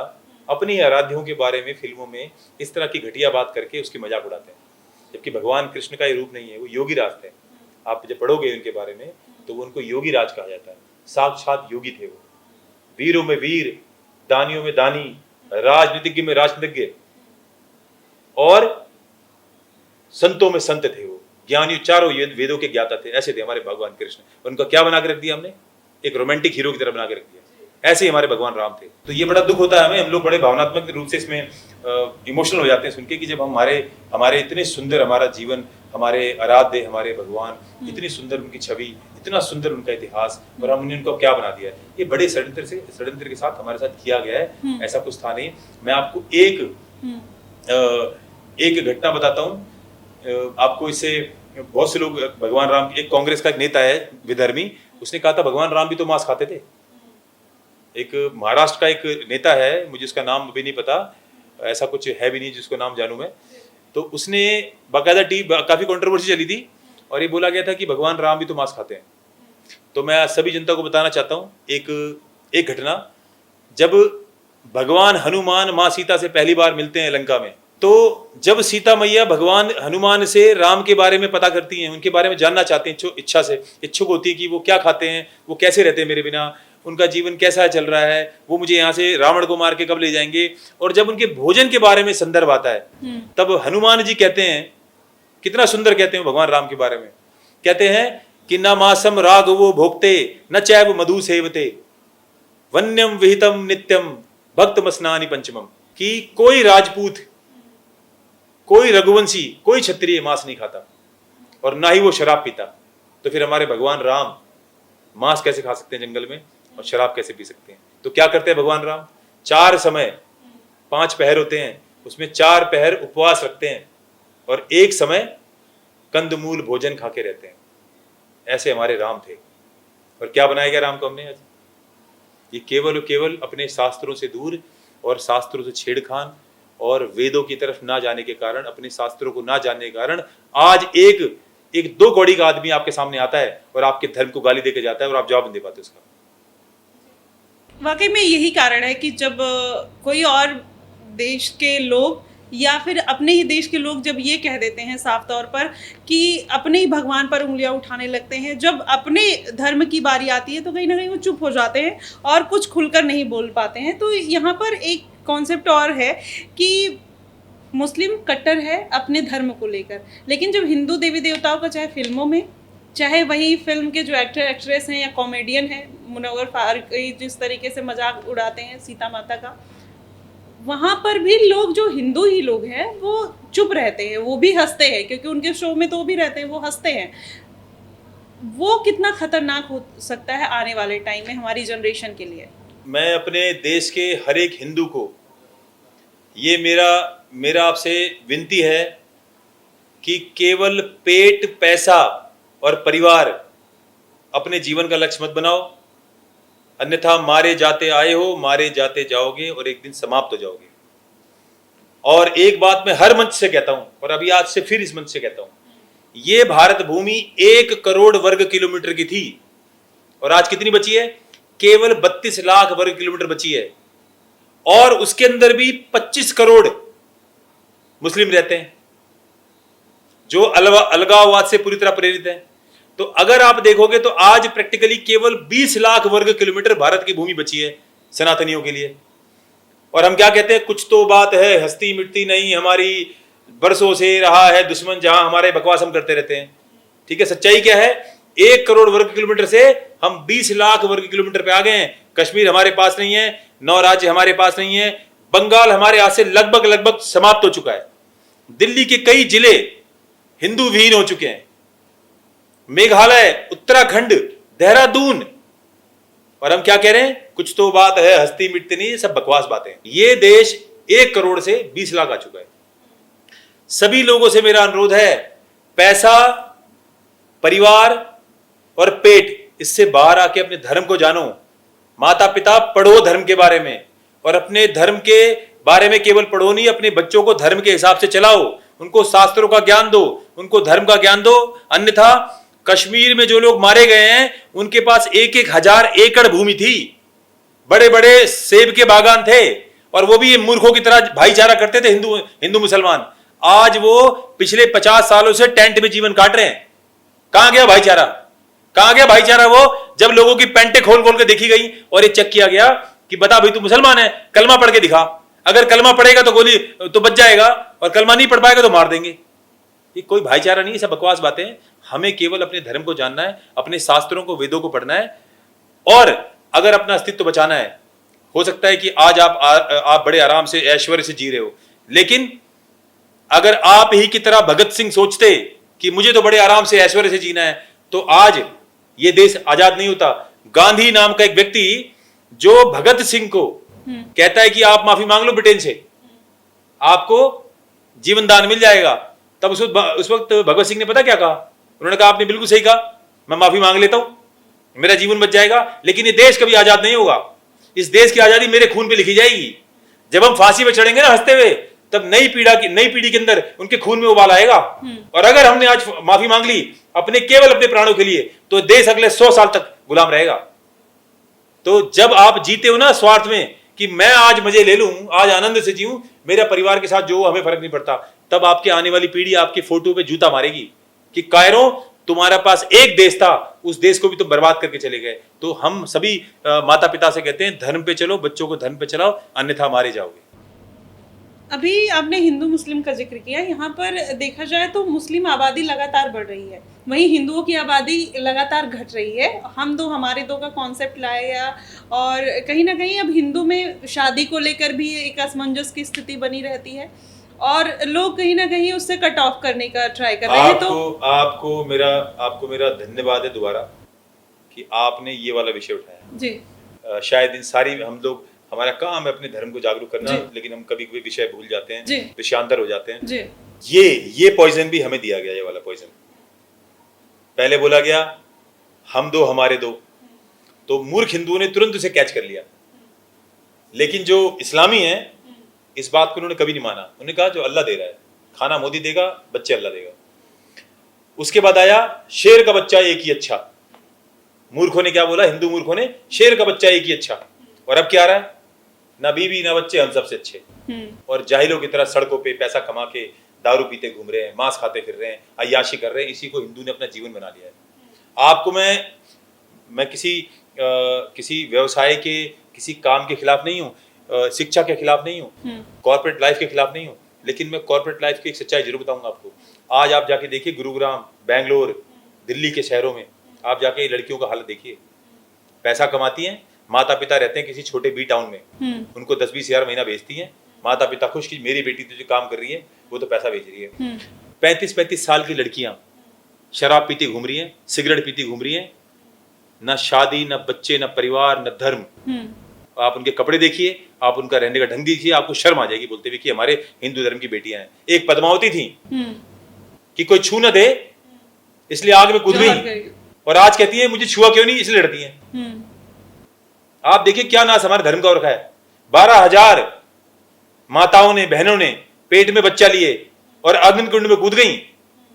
A: अपने ही आराध्यों के बारे में फिल्मों में इस तरह की घटिया बात करके उसकी मजाक उड़ाते हैं, जबकि भगवान कृष्ण का ये रूप नहीं है, वो योगी राज थे। आप जब पढ़ोगे उनके बारे में तो उनको योगी राज कहा जाता है। साक्षात योगी थे वो, वीरों में वीर, दानियों में दानी, राजनीतिज्ञ में राजनीतिज्ञ, और संतों में संत थे वो, ज्ञानी, चारों वेदों के ज्ञाता थे। ऐसे थे हमारे भगवान कृष्ण। उनका क्या बना के रख दिया हमने? एक रोमांटिक हीरो की तरह बना के रख दिया। ऐसे ही हमारे भगवान राम थे। तो ये बड़ा दुख होता है हमें, हम लोग बड़े भावनात्मक रूप से इसमें इमोशनल हो जाते हैं सुन के, कि जब हमारे इतने सुंदर हमारा जीवन, हमारे आराध्य, हमारे भगवान, इतनी सुंदर उनकी छवि, इतना सुंदर उनका इतिहास, और हमने उनको क्या बना दिया है। ये बड़े षड्यंत्र के साथ हमारे साथ किया गया है। ऐसा कुछ था नहीं। मैं आपको एक घटना बताता हूँ आपको। इससे बहुत से लोग, भगवान राम, एक कांग्रेस का एक नेता है विधर्मी, उसने कहा था भगवान राम भी तो मांस खाते थे। एक महाराष्ट्र का एक नेता है, मुझे उसका नाम भी नहीं पता, ऐसा कुछ है भी नहीं जिसको नाम जानूं मैं, तो उसने बाकायदा काफी कंट्रोवर्सी चली थी, और ये बोला गया था कि भगवान राम भी तो मांस खाते हैं। तो मैं सभी जनता को बताना चाहता हूँ एक घटना। जब भगवान हनुमान माँ सीता से पहली बार मिलते हैं लंका में, तो जब सीता मैया भगवान हनुमान से राम के बारे में पता करती हैं, उनके बारे में जानना चाहते हैं, इच्छुक होती है कि वो क्या खाते हैं, वो कैसे रहते हैं मेरे बिना, उनका जीवन कैसा चल रहा है, वो मुझे यहाँ से रावण को मार के कब ले जाएंगे। और जब उनके भोजन के बारे में संदर्भ आता है, तब हनुमान जी कहते हैं कितना सुंदर कहते हैं भगवान राम के बारे में। कहते हैं कि न मासम राघवो भोक्ते न चैव मधु सेवते वन्यम विहितम नित्यम भक्त मस्नानि पंचमम, कि कोई राजपूत, कोई रघुवंशी, कोई क्षत्रिय मांस नहीं खाता और ना ही वो शराब पीता। तो फिर हमारे भगवान राम मांस कैसे खा सकते हैं जंगल में और शराब कैसे पी सकते हैं? तो क्या करते हैं भगवान राम? 4 समय 5 पहर होते हैं, उसमें 4 पहर उपवास रखते हैं और 1 समय कंदमूल भोजन खा के रहते हैं। ऐसे हमारे राम थे। और क्या बनाया गया राम को हमने आज? ये केवल और केवल अपने शास्त्रों से दूर और शास्त्रों से छेड़खान और वेदों की तरफ ना जाने के कारण, अपने शास्त्रों को ना जानने के कारण आज एक 2 कौड़ी का आदमी आपके सामने आता है और आपके धर्म को गाली देके जाता है और आप जवाब नहीं दे पाते उसका।
B: वाकई में यही कारण है कि जब कोई और देश के लोग या फिर अपने ही देश के लोग जब ये कह देते हैं साफ तौर पर कि अपने ही भगवान पर उंगलियां उठाने लगते हैं, जब अपने धर्म की बारी आती है तो कहीं ना कहीं वो चुप हो जाते हैं और कुछ खुलकर नहीं बोल पाते हैं। तो यहाँ पर एक कॉन्सेप्ट और है कि मुस्लिम कट्टर है अपने धर्म को लेकर, लेकिन जब हिंदू देवी देवताओं का चाहे फिल्मों में, चाहे वही फिल्म के जो एक्टर एक्ट्रेस हैं या कॉमेडियन हैं, मुनव्वर फारूकी जिस तरीके से मजाक उड़ाते हैं सीता माता का, वहाँ पर भी लोग जो हिंदू ही लोग हैं वो चुप रहते हैं, वो भी हंसते हैं, क्योंकि उनके शो में तो वो भी रहते हैं, वो हंसते हैं। वो कितना खतरनाक हो सकता है आने वाले टाइम में हमारी जनरेशन के लिए?
A: मैं अपने देश के हर एक हिंदू को ये मेरा आपसे विनती है कि केवल पेट, पैसा और परिवार अपने जीवन का लक्ष्य मत बनाओ, अन्यथा मारे जाते आए हो, मारे जाते जाओगे और एक दिन समाप्त हो जाओगे। और एक बात मैं हर मंच से कहता हूं और अभी आज से फिर इस मंच से कहता हूं, ये भारत भूमि 1 करोड़ वर्ग किलोमीटर की थी और आज कितनी बची है? केवल 32 लाख वर्ग किलोमीटर बची है और उसके अंदर भी 25 करोड़ मुस्लिम रहते हैं जो अलगाववाद से पूरी तरह प्रेरित हैं। तो अगर आप देखोगे तो आज प्रैक्टिकली केवल 20 लाख वर्ग किलोमीटर भारत की भूमि बची है सनातनियों के लिए। और हम क्या कहते हैं? कुछ तो बात है, हस्ती मिटती नहीं हमारी, बरसों से रहा है दुश्मन जहां, हमारे बकवास हम करते रहते हैं। ठीक है, सच्चाई क्या है? 1 करोड़ वर्ग किलोमीटर से हम 20 लाख वर्ग किलोमीटर पे आ गए हैं। कश्मीर हमारे पास नहीं है, 9 राज्य हमारे पास नहीं है, बंगाल हमारे हाथ से लगभग समाप्त हो चुका है, दिल्ली के कई जिले हिंदू विहीन हो चुके हैं, मेघालय, उत्तराखंड, देहरादून। और हम क्या कह रहे हैं? कुछ तो बात है, हस्ती मिटती नहीं, सब बकवास बातें। ये देश 1 करोड़ से 20 लाख आ चुका है। सभी लोगों से मेरा अनुरोध है, पैसा, परिवार और पेट, इससे बाहर आके अपने धर्म को जानो। माता पिता, पढ़ो धर्म के बारे में और अपने धर्म के बारे में केवल पढ़ो नहीं, अपने बच्चों को धर्म के हिसाब से चलाओ, उनको शास्त्रों का ज्ञान दो, उनको धर्म का ज्ञान दो। अन्यथा कश्मीर में जो लोग मारे गए हैं उनके पास 1-1 हजार एकड़ भूमि थी, बड़े बड़े सेब के बागान थे और वो भी मूर्खों की तरह भाईचारा करते थे हिंदू मुसलमान। आज वो पिछले 50 सालों से टेंट में जीवन काट रहे हैं। कहां गया भाईचारा? कहां गया भाईचारा? वो जब लोगों की पेंटे खोल खोल के देखी गई और ये चेक किया गया कि बता भाई तू मुसलमान है, कलमा पढ़ के दिखा, अगर कलमा पढ़ेगा तो गोली तो बच जाएगा और कलमा नहीं पढ़ पाएगा तो मार देंगे। ये कोई भाईचारा नहीं, सब बकवास बातें। हमें केवल अपने धर्म को जानना है, अपने शास्त्रों को, वेदों को पढ़ना है और अगर अपना अस्तित्व बचाना है। हो सकता है कि आज आप बड़े आराम से ऐश्वर्य से जी रहे हो, लेकिन अगर आप ही की तरह भगत सिंह सोचते कि मुझे तो बड़े आराम से ऐश्वर्य से जीना है, तो आज ये देश आजाद नहीं होता। गांधी नाम का एक व्यक्ति जो भगत सिंह को कहता है कि आप माफी मांग लो ब्रिटेन से, आपको जीवन दान मिल जाएगा, तब उस वक्त भगत सिंह ने पता क्या कहा? उन्होंने कहा आपने बिल्कुल सही कहा, मैं माफी मांग लेता हूं, मेरा जीवन बच जाएगा, लेकिन ये देश कभी आजाद नहीं होगा। इस देश की आजादी मेरे खून पे लिखी जाएगी। जब हम फांसी पे चढ़ेंगे ना हंसते हुए, तब नई पीढ़ी के अंदर उनके खून में उबाल आएगा। और अगर हमने आज माफी मांग ली केवल अपने प्राणों के लिए, तो देश अगले 100 साल तक गुलाम रहेगा। तो जब आप जीते हो ना स्वार्थ में कि मैं आज मजे ले लूं, आज आनंद से जीऊं, मेरा परिवार के साथ जो हो हमें फर्क नहीं पड़ता, तब आपके आने वाली पीढ़ी आपकी फोटो पे जूता मारेगी कि कायरों तुम्हारा पास एक देश था, उस देश को भी तुम बर्बाद करके चले गए। तो हम सभी माता पिता से कहते हैं धर्म पे चलो, बच्चों को धर्म पे चलाओ, अन्यथा मारे जाओगे।
B: अभी आपने हिंदू मुस्लिम का जिक्र किया, यहाँ पर देखा जाए तो मुस्लिम आबादी लगातार बढ़ रही है, वहीं हिंदुओं की आबादी लगातार घट रही है। हम दो हमारे दो का कॉन्सेप्ट लाया, और कहीं ना कहीं अब हिंदू में शादी को लेकर भी एक असमंजस की स्थिति बनी रहती है, और लोग कहीं ना कहीं उससे कट ऑफ करने का ट्राई कर रहे हैं। तो
A: आपको मेरा धन्यवाद है दोबारा कि आपने ये वाला विषय उठाया
B: जी।
A: शायद इन सारी हम लोग, हमारा काम है अपने धर्म को जागरूक करना, लेकिन हम कभी कभी विषय भूल जाते हैं, विषयांतर हो जाते हैं। ये पॉइजन भी हमें दिया गया, ये वाला पॉइजन पहले बोला गया हम दो हमारे दो, तो मूर्ख हिंदुओं ने तुरंत उसे कैच कर लिया। लेकिन जो इस्लामी है इस बात को उन्होंने कभी नहीं माना। उन्होंने कहा जो अल्लाह दे रहा है, खाना मोदी देगा, बच्चे अल्लाह देगा। उसके बाद आया शेर का बच्चा एक ही अच्छा। मूर्खों ने क्या बोला, हिंदू मूर्खों ने, शेर का बच्चा एक ही अच्छा। और अब क्या आ रहा है, ना बीवी ना बच्चे, हम सबसे अच्छे। और जाहिलों की तरह सड़कों पे पैसा कमा के दारू पीते घूम रहे हैं, मांस खाते फिर रहे हैं, अय्याशी कर रहे हैं। इसी को हिंदू ने अपना जीवन बना लिया है। आपको मैं किसी व्यवसाय के, किसी काम के खिलाफ नहीं हूँ, शिक्षा के खिलाफ नहीं हूँ, कॉर्पोरेट लाइफ के खिलाफ नहीं हूँ, लेकिन मैं कॉर्पोरेट लाइफ की एक सच्चाई जरूर बताऊंगा आपको। आज आप जाके देखिए गुरुग्राम, बेंगलोर, दिल्ली के शहरों में आप जाके लड़कियों का हालत देखिए। पैसा कमाती हैं, माता पिता रहते हैं किसी छोटे बी टाउन में, उनको 10-20 हजार महीना भेजती हैं। माता पिता खुश कि मेरी बेटी तो जो काम कर रही है वो तो पैसा भेज रही है। 35-35 साल की लड़कियां शराब पीती घूम रही हैं, सिगरेट पीती घूम रही हैं, न शादी, न बच्चे, न परिवार, न धर्म। आप उनके कपड़े देखिए, आप उनका रहने का ढंग देखिए, आपको शर्म आ जाएगी बोलते हुए कि हमारे हिंदू धर्म की बेटियां हैं। एक पद्मावती थी कि कोई छू न दे इसलिए आग में कूद गई, और आज कहती है मुझे छुआ क्यों नहीं, इसलिए लड़ती हैं। आप देखिए क्या नाश हमारे धर्म का रखा है। 12,000 माताओं ने, बहनों ने पेट में बच्चा लिए और अग्नि कुंड में कूद गई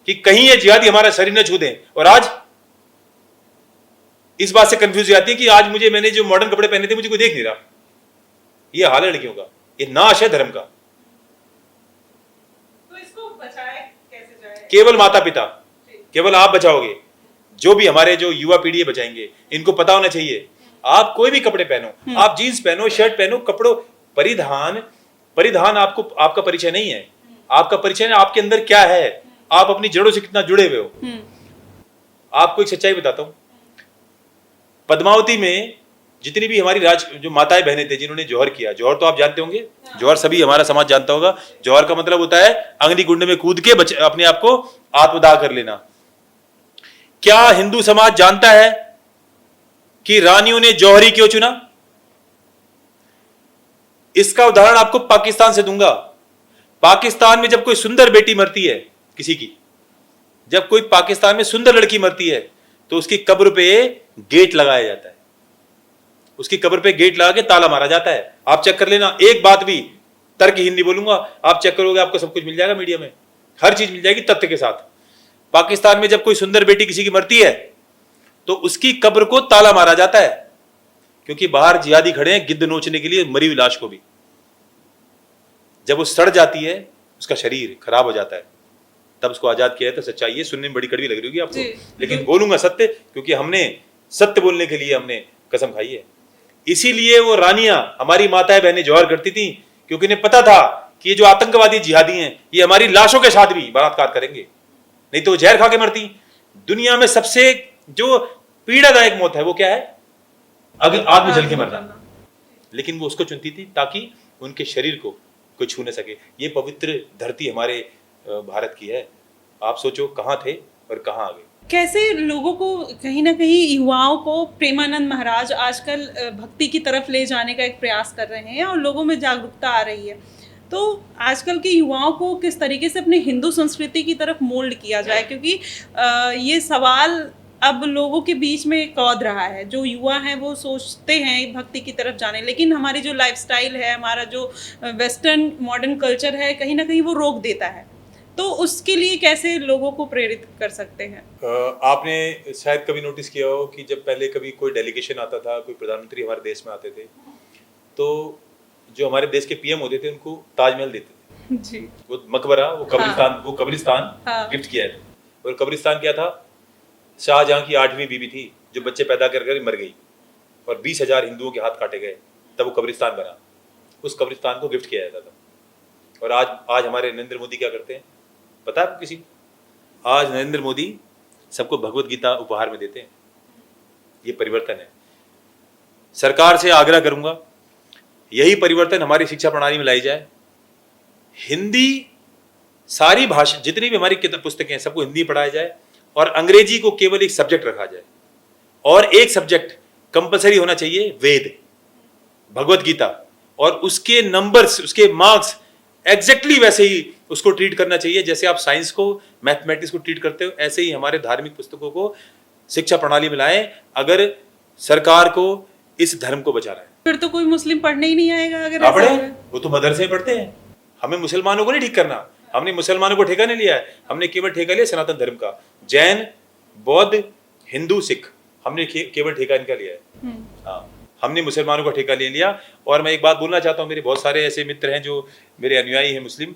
A: कि कहीं ये जिहादी हमारा शरीर न छू दें। और आज इस बात से कंफ्यूज जाती है कि आज मैंने जो मॉडर्न कपड़े पहने थे मुझे कोई देख नहीं रहा। ये हाल है लड़कियों का, ये नाश है धर्म का।
B: तो इसको बचाए कैसे जाए?
A: केवल माता पिता, केवल आप बचाओगे, जो भी हमारे जो युवा पीढ़ी बचाएंगे। इनको पता होना चाहिए, आप कोई भी कपड़े पहनो, आप जीन्स पहनो, शर्ट पहनो, कपड़ों परिधान आपका परिचय नहीं है। आपका परिचय आपके अंदर क्या है, आप अपनी जड़ों से कितना जुड़े हुए हो। आपको एक सच्चाई बताता हूं, पद्मावती में जितनी भी हमारी जो माताएं बहनें थे जिन्होंने जौहर किया, जौहर तो आप जानते होंगे, जौहर सभी हमारा समाज जानता होगा। जौहर का मतलब होता है अग्नि कुंड में कूद के अपने आप को आत्मदाह कर लेना। क्या हिंदू समाज जानता है कि रानियों ने जौहरी क्यों चुना? इसका उदाहरण आपको पाकिस्तान से दूंगा। पाकिस्तान में जब कोई सुंदर बेटी मरती है किसी की, जब कोई पाकिस्तान में सुंदर लड़की मरती है तो उसकी कब्र पे गेट लगाया जाता है, उसकी कब्र पे गेट लगा के ताला मारा जाता है। आप चेक कर लेना, एक बात भी तर्कहीन नहीं बोलूंगा, आप चेक करोगे आपको सब कुछ मिल जाएगा, मीडिया में हर चीज मिल जाएगी तथ्य के साथ। पाकिस्तान में जब कोई सुंदर बेटी किसी की मरती है तो उसकी कब्र को ताला मारा जाता है, क्योंकि बाहर जिहादी खड़े हैं गिद्ध नोचने के लिए मरी हुई लाश को भी। जब वो सड़ जाती है, उसका शरीर खराब हो जाता है, तब उसको आजाद किया है। तो सच्चाई है, सुनने में बड़ी कड़वी लग रही होगी आपको, लेकिन बोलूंगा सत्य, क्योंकि हमने सत्य बोलने के लिए हमने कसम खाई है। इसीलिए वो रानियां, हमारी माताएं बहनें जौहर करती थी, क्योंकि इन्हें पता था कि ये जो आतंकवादी जिहादी हैं ये हमारी लाशों के साथ भी बलात्कार करेंगे, नहीं तो जहर खा के मरती। दुनिया में सबसे जो पीड़ादायक मौत है वो क्या है? आग में जल के मरना। लेकिन वो उसको चुनती थी ताकि उनके शरीर को कोई छू न सके। ये पवित्र धरती हमारे भारत की है। आप सोचो कहाँ थे और कहाँ आ गए।
B: कैसे लोगों को, कहीं ना कहीं युवाओं को प्रेमानंद महाराज आजकल भक्ति की तरफ ले जाने का एक प्रयास कर रहे हैं और लोगों में जागरूकता आ रही है। तो आजकल के युवाओं को किस तरीके से अपने हिंदू संस्कृति की तरफ मोल्ड किया जाए, क्योंकि ये सवाल अब लोगों के बीच में कौध रहा है। जो युवा हैं वो सोचते हैं भक्ति की तरफ जाने, लेकिन हमारी जो लाइफस्टाइल है, हमारा जो वेस्टर्न मॉडर्न कल्चर है, कहीं ना कहीं वो रोक देता है। तो उसके लिए कैसे लोगों को प्रेरित कर सकते हैं?
A: आपने शायद कभी नोटिस किया हो कि जब पहले कभी कोई डेलीगेशन आता था, कोई प्रधानमंत्री हमारे देश में आते थे, तो जो हमारे देश के पीएम होते थे उनको ताजमहल देते थे
B: जी।
A: वो मकबरा, वो कब्रिस्तान
B: हाँ।
A: गिफ्ट किया है। और कब्रिस्तान क्या था? शाहजहां की 8वीं बीवी थी जो बच्चे पैदा कर मर गई और 20,000 हिंदुओं के हाथ काटे गए, तब वो कब्रिस्तान बना। उस कब्रिस्तान को गिफ्ट किया जाता था। और आज हमारे नरेंद्र मोदी क्या करते हैं पता है आपको किसी को? आज नरेंद्र मोदी सबको भगवत गीता उपहार में देते हैं। ये परिवर्तन है। सरकार से आग्रह करूंगा यही परिवर्तन हमारी शिक्षा प्रणाली में लाई जाए। हिंदी सारी भाषा जितनी भी हमारी किताब पुस्तकें हैं सबको हिंदी पढ़ाया जाए और अंग्रेजी को केवल एक सब्जेक्ट रखा जाए और एक सब्जेक्ट कंपलसरी होना चाहिए वेद, भगवत गीता, और उसके नंबर्स, उसके मार्क्स एग्जैक्टली वैसे ही उसको ट्रीट करना चाहिए जैसे आप साइंस को, मैथमेटिक्स को ट्रीट करते हो, ऐसे ही हमारे धार्मिक पुस्तकों को शिक्षा प्रणाली में लाएं अगर सरकार को इस धर्म को बचाना है।
B: फिर तो कोई मुस्लिम पढ़ने ही नहीं आएगा अगर
A: ना
B: ऐसा
A: पढ़े,
B: होगा।
A: वो तो मदरसे में पढ़ते हैं। हमें मुसलमानों को नहीं ठीक करना, हमने मुसलमानों को ठेका नहीं लिया है, हमने केवल ठेका लिया सनातन धर्म का। जैन, बौद्ध, हिंदू, सिख, हमने केवल ठेका इनका लिया है। हाँ, हमने मुसलमानों का ठेका ले लिया। और मैं एक बात बोलना चाहता हूँ, मेरे बहुत सारे ऐसे मित्र हैं जो मेरे अनुयायी हैं मुस्लिम,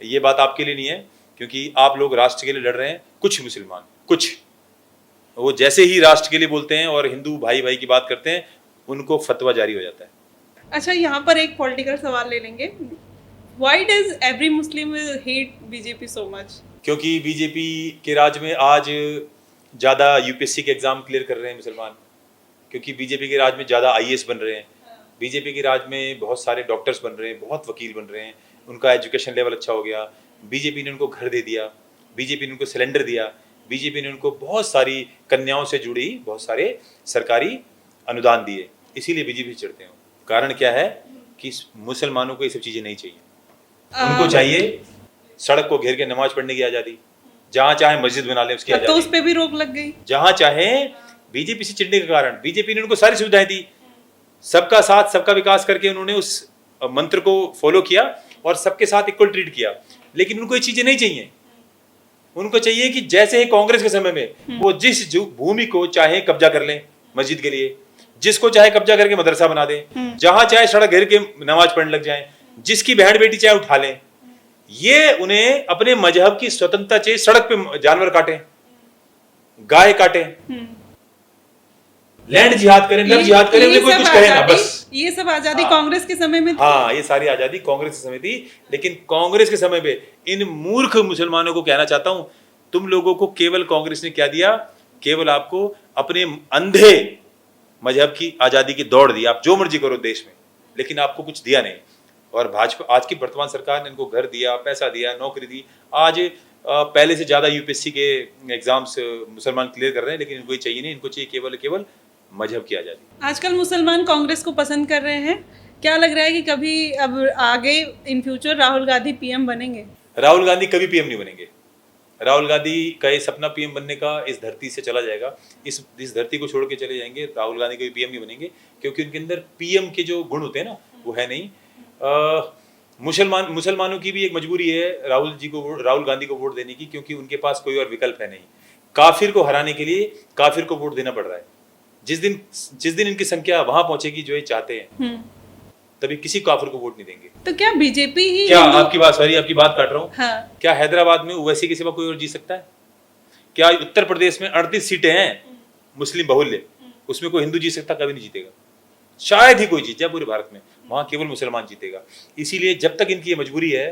A: ये बात आपके लिए नहीं है क्योंकि आप लोग राष्ट्र के लिए लड़ रहे हैं। कुछ मुसलमान, कुछ वो जैसे ही राष्ट्र के लिए बोलते हैं और हिंदू भाई भाई की बात करते हैं उनको फतवा जारी हो जाता है। अच्छा,
B: यहाँ पर एक पॉलिटिकल सवाल ले लेंगे। Why does every Muslim hate BJP so much?
A: क्योंकि बीजेपी के राज में आज ज़्यादा यूपीएससी के एग्ज़ाम क्लियर कर रहे हैं मुसलमान, क्योंकि बीजेपी के राज में ज़्यादा आईएएस बन रहे हैं, बीजेपी के राज में बहुत सारे डॉक्टर्स बन रहे हैं, बहुत वकील बन रहे हैं, उनका एजुकेशन लेवल अच्छा हो गया, बीजेपी ने उनको घर दे दिया, बीजेपी ने उनको सिलेंडर दिया, बीजेपी ने उनको बहुत सारी कन्याओं से जुड़ी बहुत सारे सरकारी अनुदान दिए, इसीलिए बीजेपी चढ़ते हैं। कारण क्या है कि मुसलमानों को ये सब चीज़ें नहीं चाहिए। उनको चाहिए सड़क को घेर के नमाज पढ़ने की आज़ादी, जहाँ चाहे मस्जिद बना ले उसकी आज़ादी।
B: तो उस पे भी रोक लग गई।
A: जहाँ चाहे बीजेपी से चिढ़ने के कारण बीजेपी ने उनको सारी सुविधाएं दी, सबका साथ सबका विकास करके उन्होंने उस मंत्र को फॉलो किया और सबके साथ इक्वल ट्रीट किया। लेकिन उनको ये चीजें नहीं चाहिए। उनको चाहिए कि जैसे ही कांग्रेस के समय में वो जिस भूमि को चाहे कब्जा कर लें मस्जिद के लिए, जिसको चाहे कब्जा करके मदरसा बना दें, जहां चाहे सड़क घेर के नमाज पढ़ने लग जाएं, जिसकी बहन बेटी चाहे उठा लें। ये उन्हें अपने मजहब की स्वतंत्रता चाहिए। सड़क पे जानवर काटें, गाय काटें, लैंड जिहाद करें, लव जिहाद करें, उन्हें कोई कुछ कहे ना, बस।
B: ये सब आजादी कांग्रेस के समय में थी।
A: हाँ, ये सारी आजादी कांग्रेस के समय थी। लेकिन कांग्रेस के समय में इन मूर्ख मुसलमानों को कहना चाहता हूं, तुम लोगों को केवल कांग्रेस ने क्या दिया? केवल आपको अपने अंधे मजहब की आजादी की दौड़ दी। आप जो मर्जी करो देश में, लेकिन आपको कुछ दिया नहीं। और भाजपा, आज की वर्तमान सरकार ने इनको घर दिया, पैसा दिया, नौकरी दी। आज पहले से ज्यादा यूपीएससी के एग्जाम्स मुसलमान क्लियर कर रहे हैं, लेकिन इनको ये चाहिए नहीं। इनको चाहिए केवल केवल मजहब की आजादी।
B: आजकल मुसलमान कांग्रेस को पसंद कर रहे हैं। क्या लग रहा है कि कभी अब आगे in future Rahul Gandhi PM बनेंगे?
A: राहुल गांधी कभी पीएम नहीं बनेंगे। राहुल गांधी का ये सपना पीएम बनने का इस धरती से चला जाएगा। इस धरती को छोड़ के चले जाएंगे। राहुल गांधी कभी पीएम नहीं बनेंगे, क्योंकि उनके अंदर पीएम के जो गुण होते हैं ना, वो है नहीं। मुसलमानों की भी एक मजबूरी है राहुल गांधी को वोट देने की, क्योंकि उनके पास कोई और विकल्प है नहीं। काफिर को हराने के लिए काफिर को वोट देना पड़ रहा है। जिस दिन इनकी संख्या वहां पहुंचेगी जो ये चाहते हैं, तभी किसी काफिर को वोट नहीं देंगे।
B: तो क्या बीजेपी ही?
A: क्या आपकी बात काट रहा हूँ।
B: हाँ।
A: क्या हैदराबाद में ओवैसी के सिवा कोई और जीत सकता है? क्या उत्तर प्रदेश में 38 सीटें हैं मुस्लिम बहुल्य, उसमें कोई हिंदू जीत सकता? कभी नहीं जीतेगा। शायद ही कोई जीत जाए पूरे भारत में, वहां केवल मुसलमान जीतेगा। इसीलिए जब तक इनकी ये मजबूरी है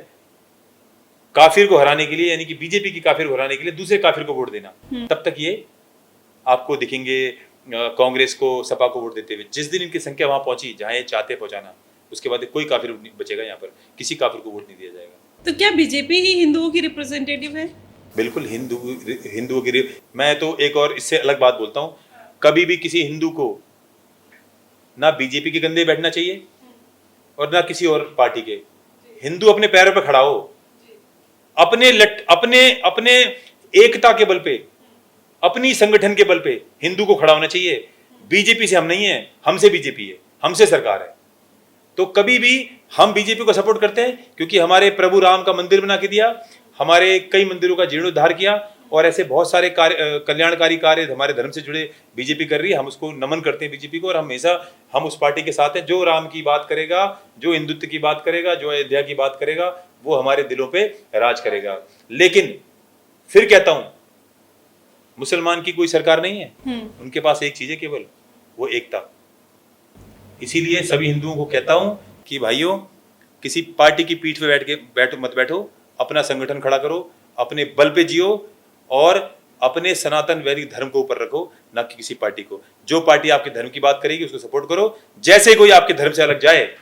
A: काफिर को हराने के लिए, यानी कि बीजेपी की काफिर को हराने के लिए दूसरे काफिर को वोट देना, तब तक ये आपको दिखेंगे कांग्रेस को, सपा को वोट देते हुए। जिस दिन इनकी संख्या वहां पहुंची जहां ये चाहते पहुंचाना, उसके बाद कोई काफिर नहीं बचेगा। यहाँ पर किसी काफिर को वोट नहीं दिया जाएगा।
B: तो क्या बीजेपी ही हिंदुओं की रिप्रेजेंटेटिव है?
A: बिल्कुल हिंदुओं की। मैं तो एक और इससे अलग बात बोलता हूँ, कभी भी किसी हिंदू को ना बीजेपी के कंधे बैठना चाहिए और ना किसी और पार्टी के। हिंदू अपने पैरों पर खड़ा हो, अपने एकता के बल पे, अपनी संगठन के बल पे हिंदू को खड़ा होना चाहिए। बीजेपी से हम नहीं है, हमसे बीजेपी है, हमसे सरकार है। तो कभी भी हम बीजेपी को सपोर्ट करते हैं, क्योंकि हमारे प्रभु राम का मंदिर बना के दिया, हमारे कई मंदिरों का जीर्णोद्धार किया, और ऐसे बहुत सारे कल्याणकारी कार्य हमारे धर्म से जुड़े बीजेपी कर रही है। हम उसको नमन करते हैं बीजेपी को, और हमेशा हम उस पार्टी के साथ हैं जो राम की बात करेगा, जो हिंदुत्व की बात करेगा, जो अयोध्या की बात करेगा, वो हमारे दिलों पे राज करेगा। लेकिन फिर कहता हूं, मुसलमान की कोई सरकार नहीं है, उनके पास एक चीज है केवल, वो एकता। इसीलिए सभी हिंदुओं को कहता हूं कि भाइयों, किसी पार्टी की पीठ पे मत बैठो, अपना संगठन खड़ा करो, अपने बल पे जियो और अपने सनातन वैदिक धर्म को ऊपर रखो, ना कि किसी पार्टी को। जो पार्टी आपके धर्म की बात करेगी उसको सपोर्ट करो, जैसे कोई आपके धर्म से अलग जाए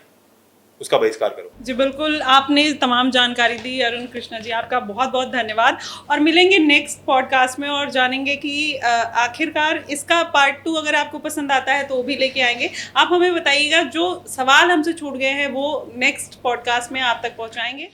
A: उसका बहिष्कार करो।
B: जी बिल्कुल, आपने तमाम जानकारी दी अरुण कृष्णा जी, आपका बहुत बहुत धन्यवाद। और मिलेंगे नेक्स्ट पॉडकास्ट में और जानेंगे कि आखिरकार इसका पार्ट 2 अगर आपको पसंद आता है तो वो भी लेके आएंगे। आप हमें बताइएगा, जो सवाल हमसे छूट गए हैं वो नेक्स्ट पॉडकास्ट में आप तक पहुंचाएंगे।